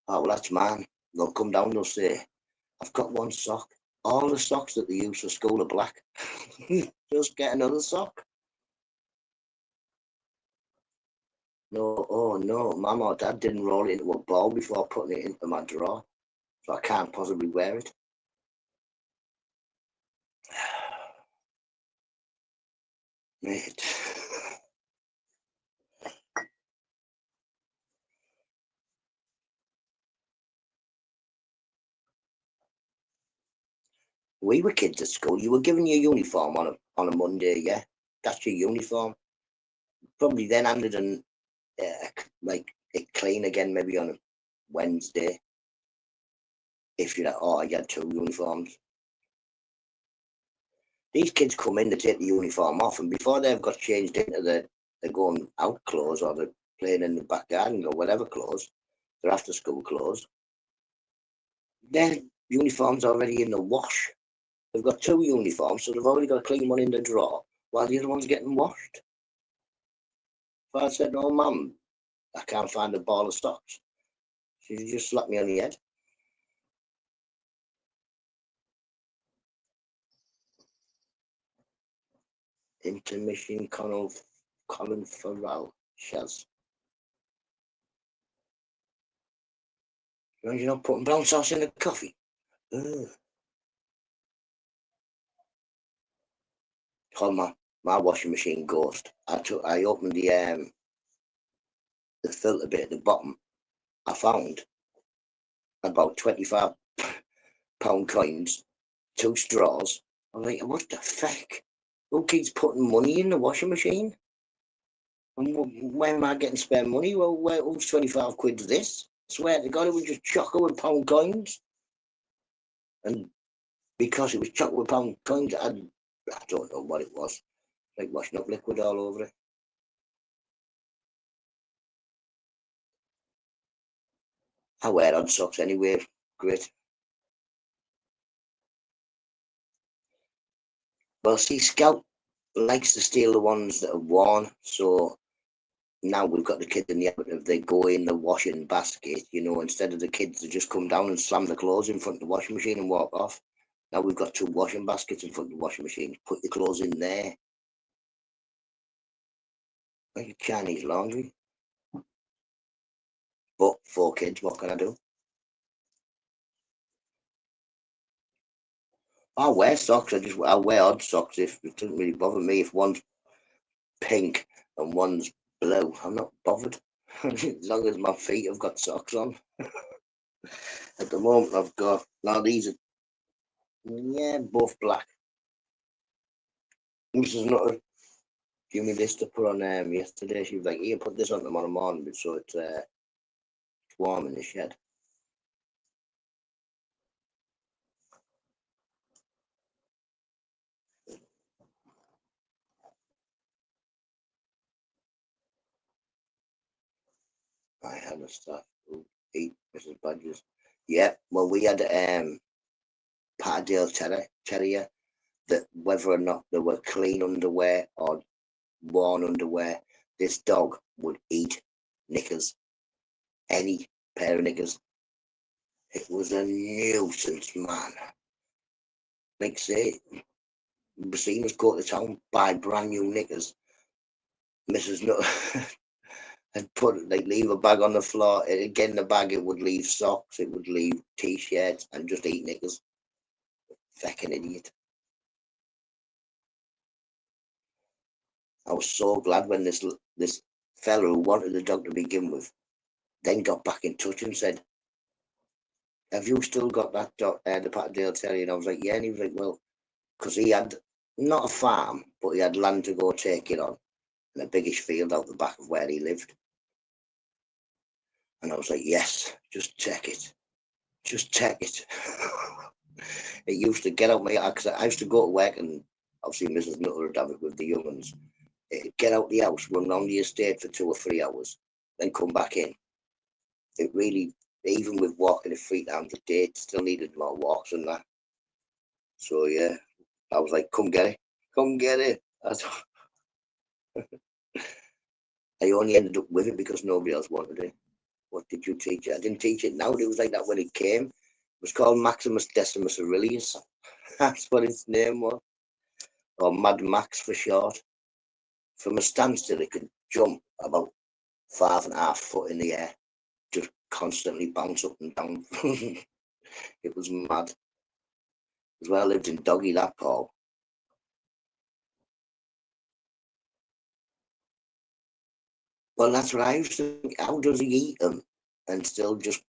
Oh, well, that's mine. They'll come down, they'll say, I've got one sock. All the socks that they use for school are black. Just get another sock. No, oh no, Mum or Dad didn't roll it into a ball before putting it into my drawer, so I can't possibly wear it. Mate. We were kids at school. You were given your uniform on a Monday, yeah. That's your uniform. Probably then handed and like it clean again maybe on a Wednesday. If you had 2 uniforms. These kids come in to take the uniform off, and before they've got changed into they're going out clothes, or they're playing in the back garden or whatever clothes, their after school clothes, their uniform's already in the wash. They've got 2 uniforms, so they've already got a clean one in the drawer while the other one's getting washed. So I said, "Oh, Mum, I can't find a ball of socks." She just slapped me on the head. Intermission, Colin Farrell, Shaz. You're not putting brown sauce in the coffee? Ugh. Call my washing machine ghost. I opened the filter bit at the bottom. I found about £25 coins, 2 straws. I'm like, what the fuck? Who keeps putting money in the washing machine? And where am I getting spare money? Well, who's 25 quid's this? I swear to God, it was just chocker with pound coins. And because it was chocker with pound coins, I don't know what it was. Like washing up liquid all over it. I wear odd socks anyway. Great. Well, see, Scout likes to steal the ones that are worn. So now we've got the kids in the habit of they go in the washing basket, instead of the kids to just come down and slam the clothes in front of the washing machine and walk off. Now we've got 2 washing baskets in front of the washing machine. Put your clothes in there. Like Chinese laundry. But 4 kids, what can I do? I wear socks. I wear odd socks. If it doesn't really bother me if one's pink and one's blue, I'm not bothered. As long as my feet have got socks on. At the moment, I've got these are both black. Mrs. Nutter gave me this to put on yesterday. She was like, "Here, put this on tomorrow morning, so it's warm in the shed." I had a staff who eat Mrs. Badger's. Yeah, well, we had Patterdale Terrier that whether or not they were clean underwear or worn underwear, this dog would eat knickers, any pair of knickers. It was a nuisance, man. like say, seen us go to town, buy brand new knickers. Mrs. Nutter had put like leave a bag on the floor. Again, the bag it would leave socks, it would leave t-shirts, and just eat knickers. Fucking idiot. I was so glad when this fellow who wanted the dog to begin with then got back in touch and said, "Have you still got that dog, the Patterdale Terrier?" And I was like, "Yeah." And he was like, "Well," because he had not a farm, but he had land to go take it on, and a biggish field out the back of where he lived. And I was like, "Yes, just check it. Just check it." It used to get out my, because I used to go to work, and obviously Mrs. Nutter would have it with the young ones. It'd get out the house, run around the estate for 2 or 3 hours, then come back in. It really, even with walking at 3 times a day, it still needed more walks and that. So yeah, I was like, "Come get it, come get it." I only ended up with it because nobody else wanted it. What did you teach it? I didn't teach it now. It was like that when it came. It was called Maximus Decimus Aurelius. That's what its name was. Or Mad Max for short. From a standstill, it could jump about 5.5 foot in the air, just constantly bounce up and down. It was mad. As well, I lived in Doggy, that Paul. Well, that's what I used to think. How does he eat them and still just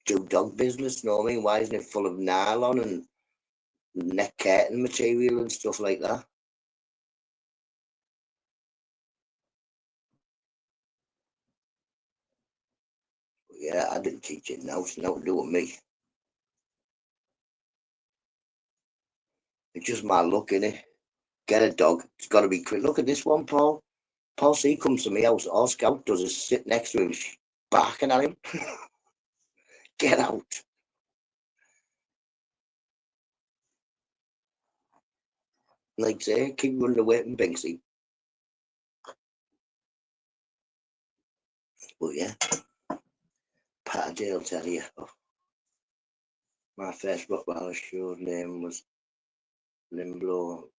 do dog business? You know what I mean? Why isn't it full of nylon and neck curtain material and stuff like that? Yeah, I didn't teach it now. It's nothing to do with me. It's just my luck, innit? Get a dog. It's got to be quick. Look at this one, Paul. Paul C comes to me house. All Scout does is sit next to him, barking at him. Get out. Like say, keep running away from Binksy. But yeah, Patterdale Terrier. Oh, my first Rottweiler show's name was Limblo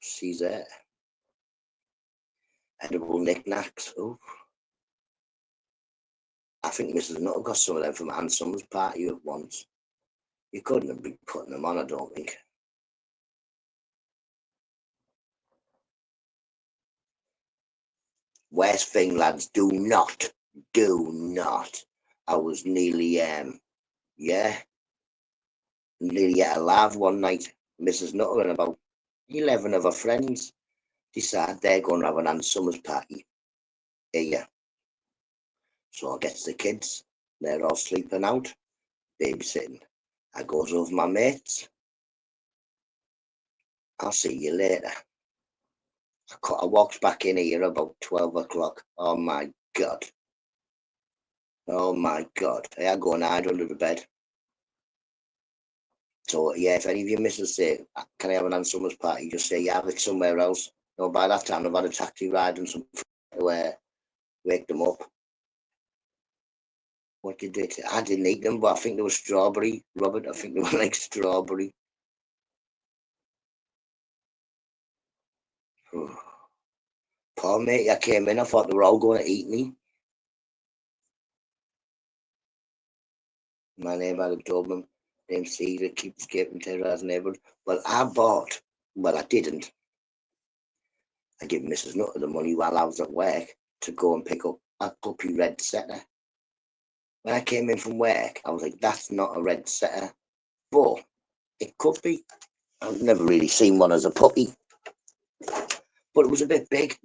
Caesar. Edible knickknacks. Oh, I think Mrs. Nutter got some of them from Ann Summers' party at once. You couldn't have been putting them on, I don't think. Worst thing, lads, do not. I was nearly, nearly ate alive one night. Mrs. Nutter and about 11 of her friends decide they're going to have an Ann Summers party here. So I gets the kids, they're all sleeping out, babysitting. I goes over my mates. "I'll see you later." I walks back in here about 12 o'clock. Oh my God. Oh my God. I go and hide under the bed. So yeah, if any of your missus say, "Can I have an Ann Summers party?" just say, "Yeah, have it somewhere else." No, by that time I've had a taxi ride and some to wake them up. What did they say? I didn't eat them, but I think they were strawberry, Robert. I think they were like strawberry. Poor mate, I came in, I thought they were all going to eat me. My neighbour had a Dublin named Caesar, keeps escaping terrorising neighbourhood. Well, I didn't. I gave Mrs. Nutter the money while I was at work to go and pick up a puppy red setter. When I came in from work, I was like, "That's not a red setter," but it could be. I've never really seen one as a puppy, but it was a bit big.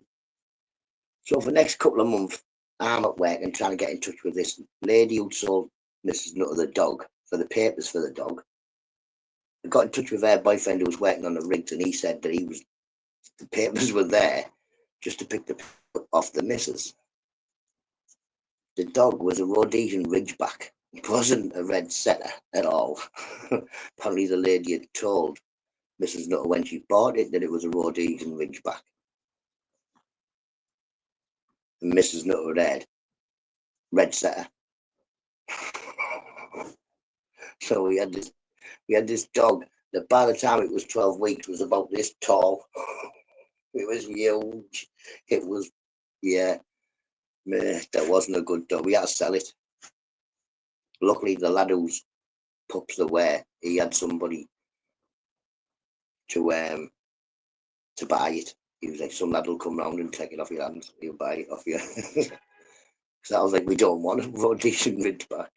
So for the next couple of months, I'm at work and trying to get in touch with this lady who sold Mrs. Nutter the dog for the papers for the dog. I got in touch with her boyfriend who was working on the rigs, and he said that the papers were there just to pick the off the missus. The dog was a Rhodesian Ridgeback. It wasn't a red setter at all. Apparently the lady had told Mrs. Nutter when she bought it that it was a Rhodesian Ridgeback. And Mrs. Nutter had red setter. So we had this We had this dog that by the time it was 12 weeks was about this tall. It was huge. It was, yeah, meh, that wasn't a good dog. We had to sell it. Luckily, the lad whose pups there were, he had somebody to buy it. He was like, some lad will come round and take it off your hands. He'll buy it off you. So I was like, we don't want a Rhodesian Ridgeback.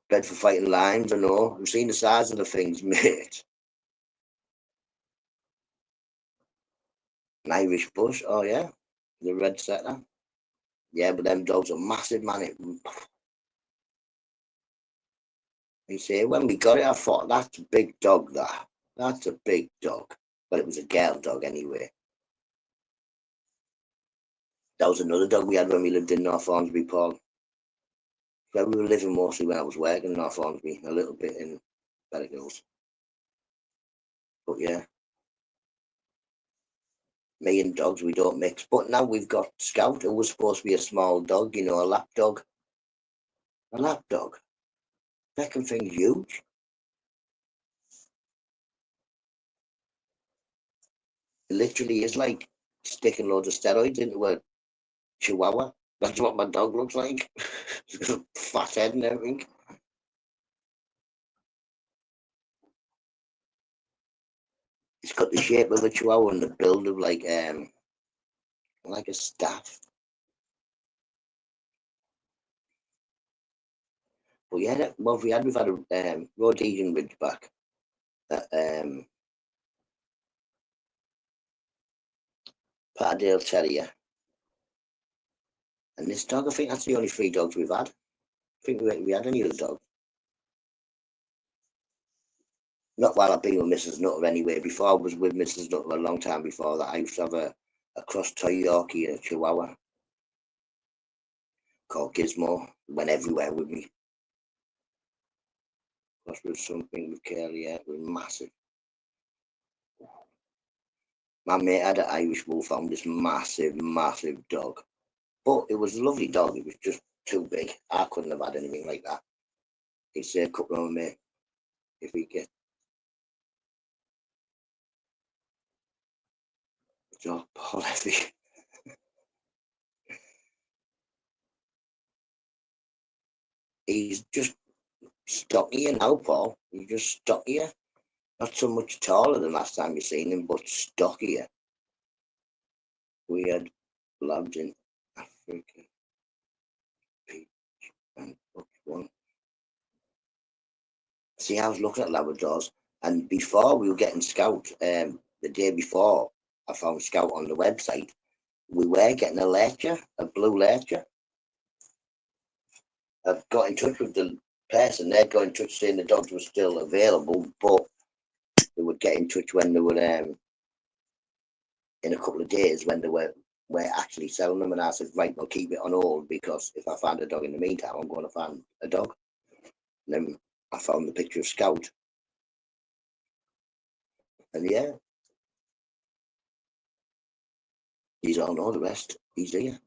Bred for fighting lions, I know. I've seen the size of the things, mate. An Irish bush, oh yeah. The red setter. Yeah, but them dogs are massive, man. You see, when we got it, I thought, that's a big dog, that. That's a big dog. But it was a girl dog anyway. That was another dog we had when we lived in North Hornsby, Paul. Where we were living mostly when I was working in North Hornsby, a little bit in Berwick Hills. But yeah, me and dogs, we don't mix. But now we've got Scout, who was supposed to be a small dog, you know, a lap dog. A lap dog. Second thing's huge. It literally is like sticking loads of steroids into a chihuahua. That's what my dog looks like. He's got a fat head and everything. It's got the shape of a chihuahua and the build of like a staff. But yeah, well, we've had a Rhodesian Ridgeback. Patterdale Terrier. And this dog, I think that's the only 3 dogs we've had. I think we had any other dog. Not while I've been with Mrs. Nutter anyway. Before I was with Mrs. Nutter a long time before that, I used to have a cross toy Yorkie and a Chihuahua called Gizmo. Went everywhere with me. Cross with something with curly hair, it was massive. My mate had an Irish Wolfhound, this massive, massive dog. But it was a lovely dog, it was just too big. I couldn't have had anything like that. He'd say a couple of me if we get Joe Paul heavy. He's just stockier now, Paul. He's just stockier. Not so much taller than last time you seen him, but stockier. We had labs in Africa. Peach and which one? See, I was looking at Labradors, and before we were getting Scout, the day before I found Scout on the website, we were getting a lurcher, a blue lurcher. I got in touch with the person, they'd got in touch saying the dogs were still available, but they would get in touch when they were in a couple of days when they were actually selling them. And I said, right, I'll keep it on hold, because if I find a dog in the meantime, I'm going to find a dog. And then I found the picture of Scout. And yeah, he's all know the rest. He's here.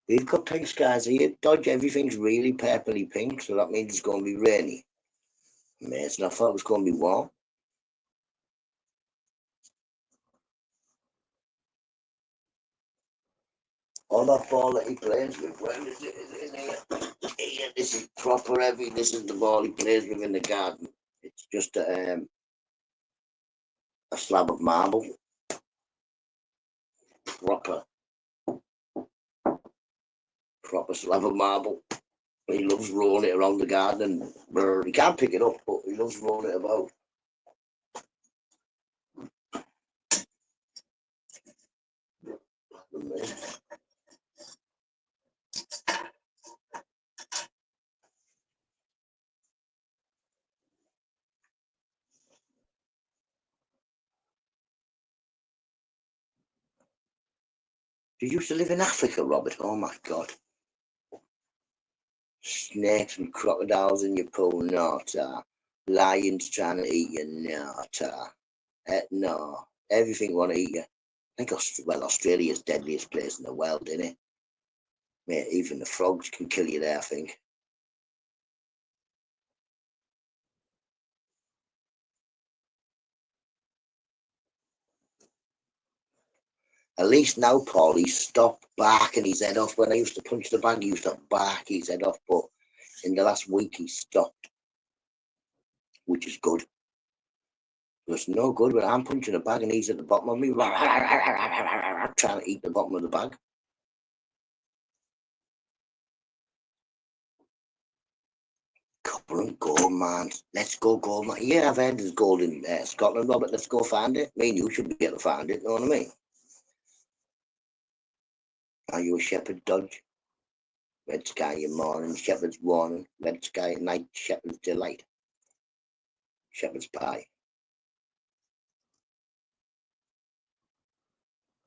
We've got pink skies here. Dodge, everything's really purpley pink, so that means it's going to be rainy. Amazing. I thought it was going to be warm. All that ball that he plays with, where is it? Is it in here? Here, this is proper heavy. This is the ball he plays with in the garden. It's just a slab of marble. Proper slab of marble. He loves rolling it around the garden. He can't pick it up, but he loves rolling it about. You used to live in Africa, Robert? Oh my God. Snakes and crocodiles in your pool, NUTTA. Lions trying to eat you, NUTTA. No, everything want to eat you. I think Australia's deadliest place in the world, isn't it? Mate, even the frogs can kill you there, I think. At least now, Paul, he's stopped barking his head off. When I used to punch the bag, he used to bark his head off. But in the last week, he stopped, which is good. It's no good when I'm punching a bag and he's at the bottom of me, trying to eat the bottom of the bag. Current gold, man. Let's go gold, man. Yeah, I've heard there's gold in Scotland, Robert. Let's go find it. Me and you should be able to find it, you know what I mean? Are you a shepherd, Dodge? Red sky in morning, shepherd's warning. Red sky at night, shepherd's delight. Shepherd's pie.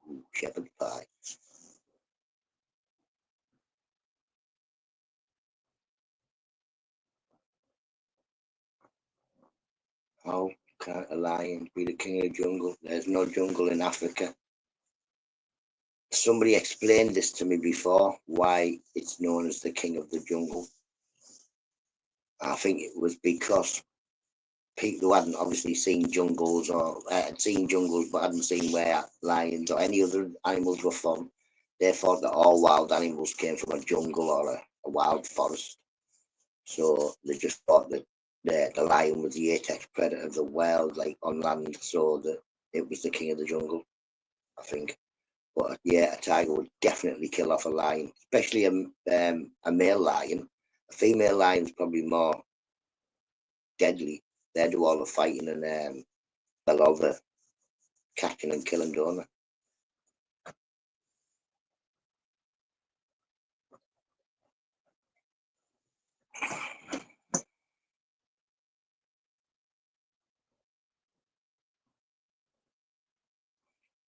Ooh, shepherd's pie. How can a lion be the king of the jungle? There's no jungle in Africa. Somebody explained this to me before, why it's known as the king of the jungle. I think it was because people who hadn't obviously seen jungles or had seen jungles but hadn't seen where lions or any other animals were from, they thought that all wild animals came from a jungle or a wild forest. So they just thought that the lion was the apex predator of the world, like on land, so that it was the king of the jungle, I think. But yeah, a tiger would definitely kill off a lion, especially a male lion. A female lion is probably more deadly. They do all the fighting and all the catching and killing, don't they?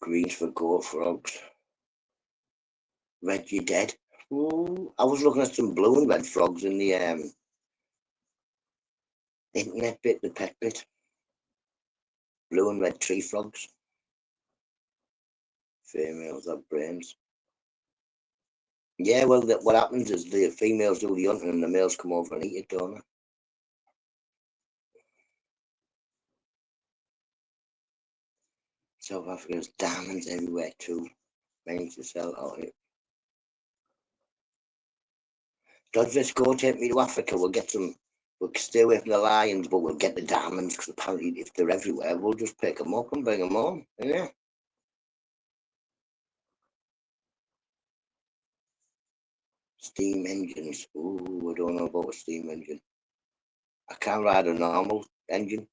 Greens for goat frogs. Red, you dead? Ooh, I was looking at some blue and red frogs in the internet bit, the pet bit. Blue and red tree frogs. Females have brains. Yeah, well, what happens is the females do the hunting and the males come over and eat it, don't they? South Africa's diamonds everywhere too. Many to sell out here. Dodge, let's go, take me to Africa. We'll get some. We'll stay away from the lions, but we'll get the diamonds because apparently, if they're everywhere, we'll just pick them up and bring them home. Yeah. Steam engines. Ooh, I don't know about a steam engine. I can't ride a normal engine.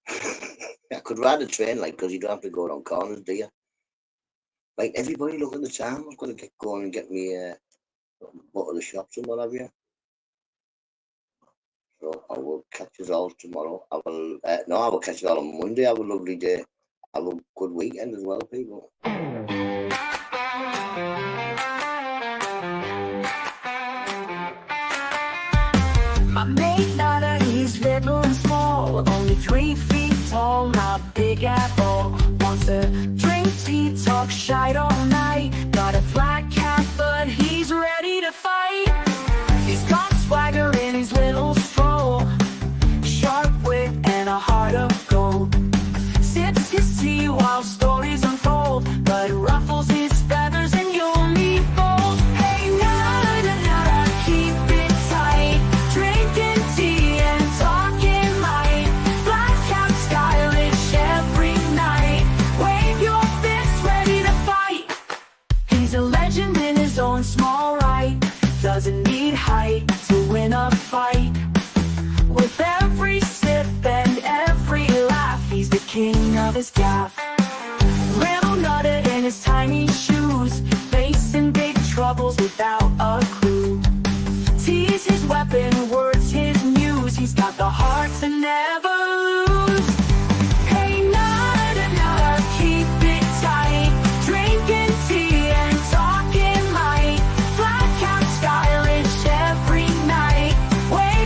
I could ride a train, like, because you don't have to go around corners, do you? Like, everybody look at the time. I've got to get going and get me go to the shops and what have you. So I will catch us all tomorrow. I will catch you all on Monday. Have a lovely day. Have a good weekend as well, people. My mate NUTTA, he's little and small, only 3 feet tall, not big at all. Wants to drink tea, talk shite all night. Got a flat cap, but he's ready to fight. He's got swagger in his little stroll, sharp wit and a heart of gold. Sips his tea while stories unfold, but ruffles his feathers and you'll meet bold. Hey NUTTA, NUTTA, keep it tight, drinking tea and talking light. Black cap stylish every night, wave your fists ready to fight. He's a legend in his own small right, doesn't need height to win a fight. With every sip and every laugh, he's the king of his gaff. Little NUTTA in his tiny shoes, facing big troubles without a clue. Tea's his weapon, words his muse, he's got the heart to never lose. Hey NUTTA, NUTTA, keep it tight, drinking tea and talking light. Black cap stylish every night, wave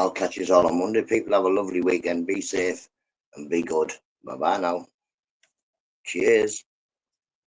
I'll catch you all on Monday. People have a lovely weekend. Be safe and be good. Bye bye now. Cheers.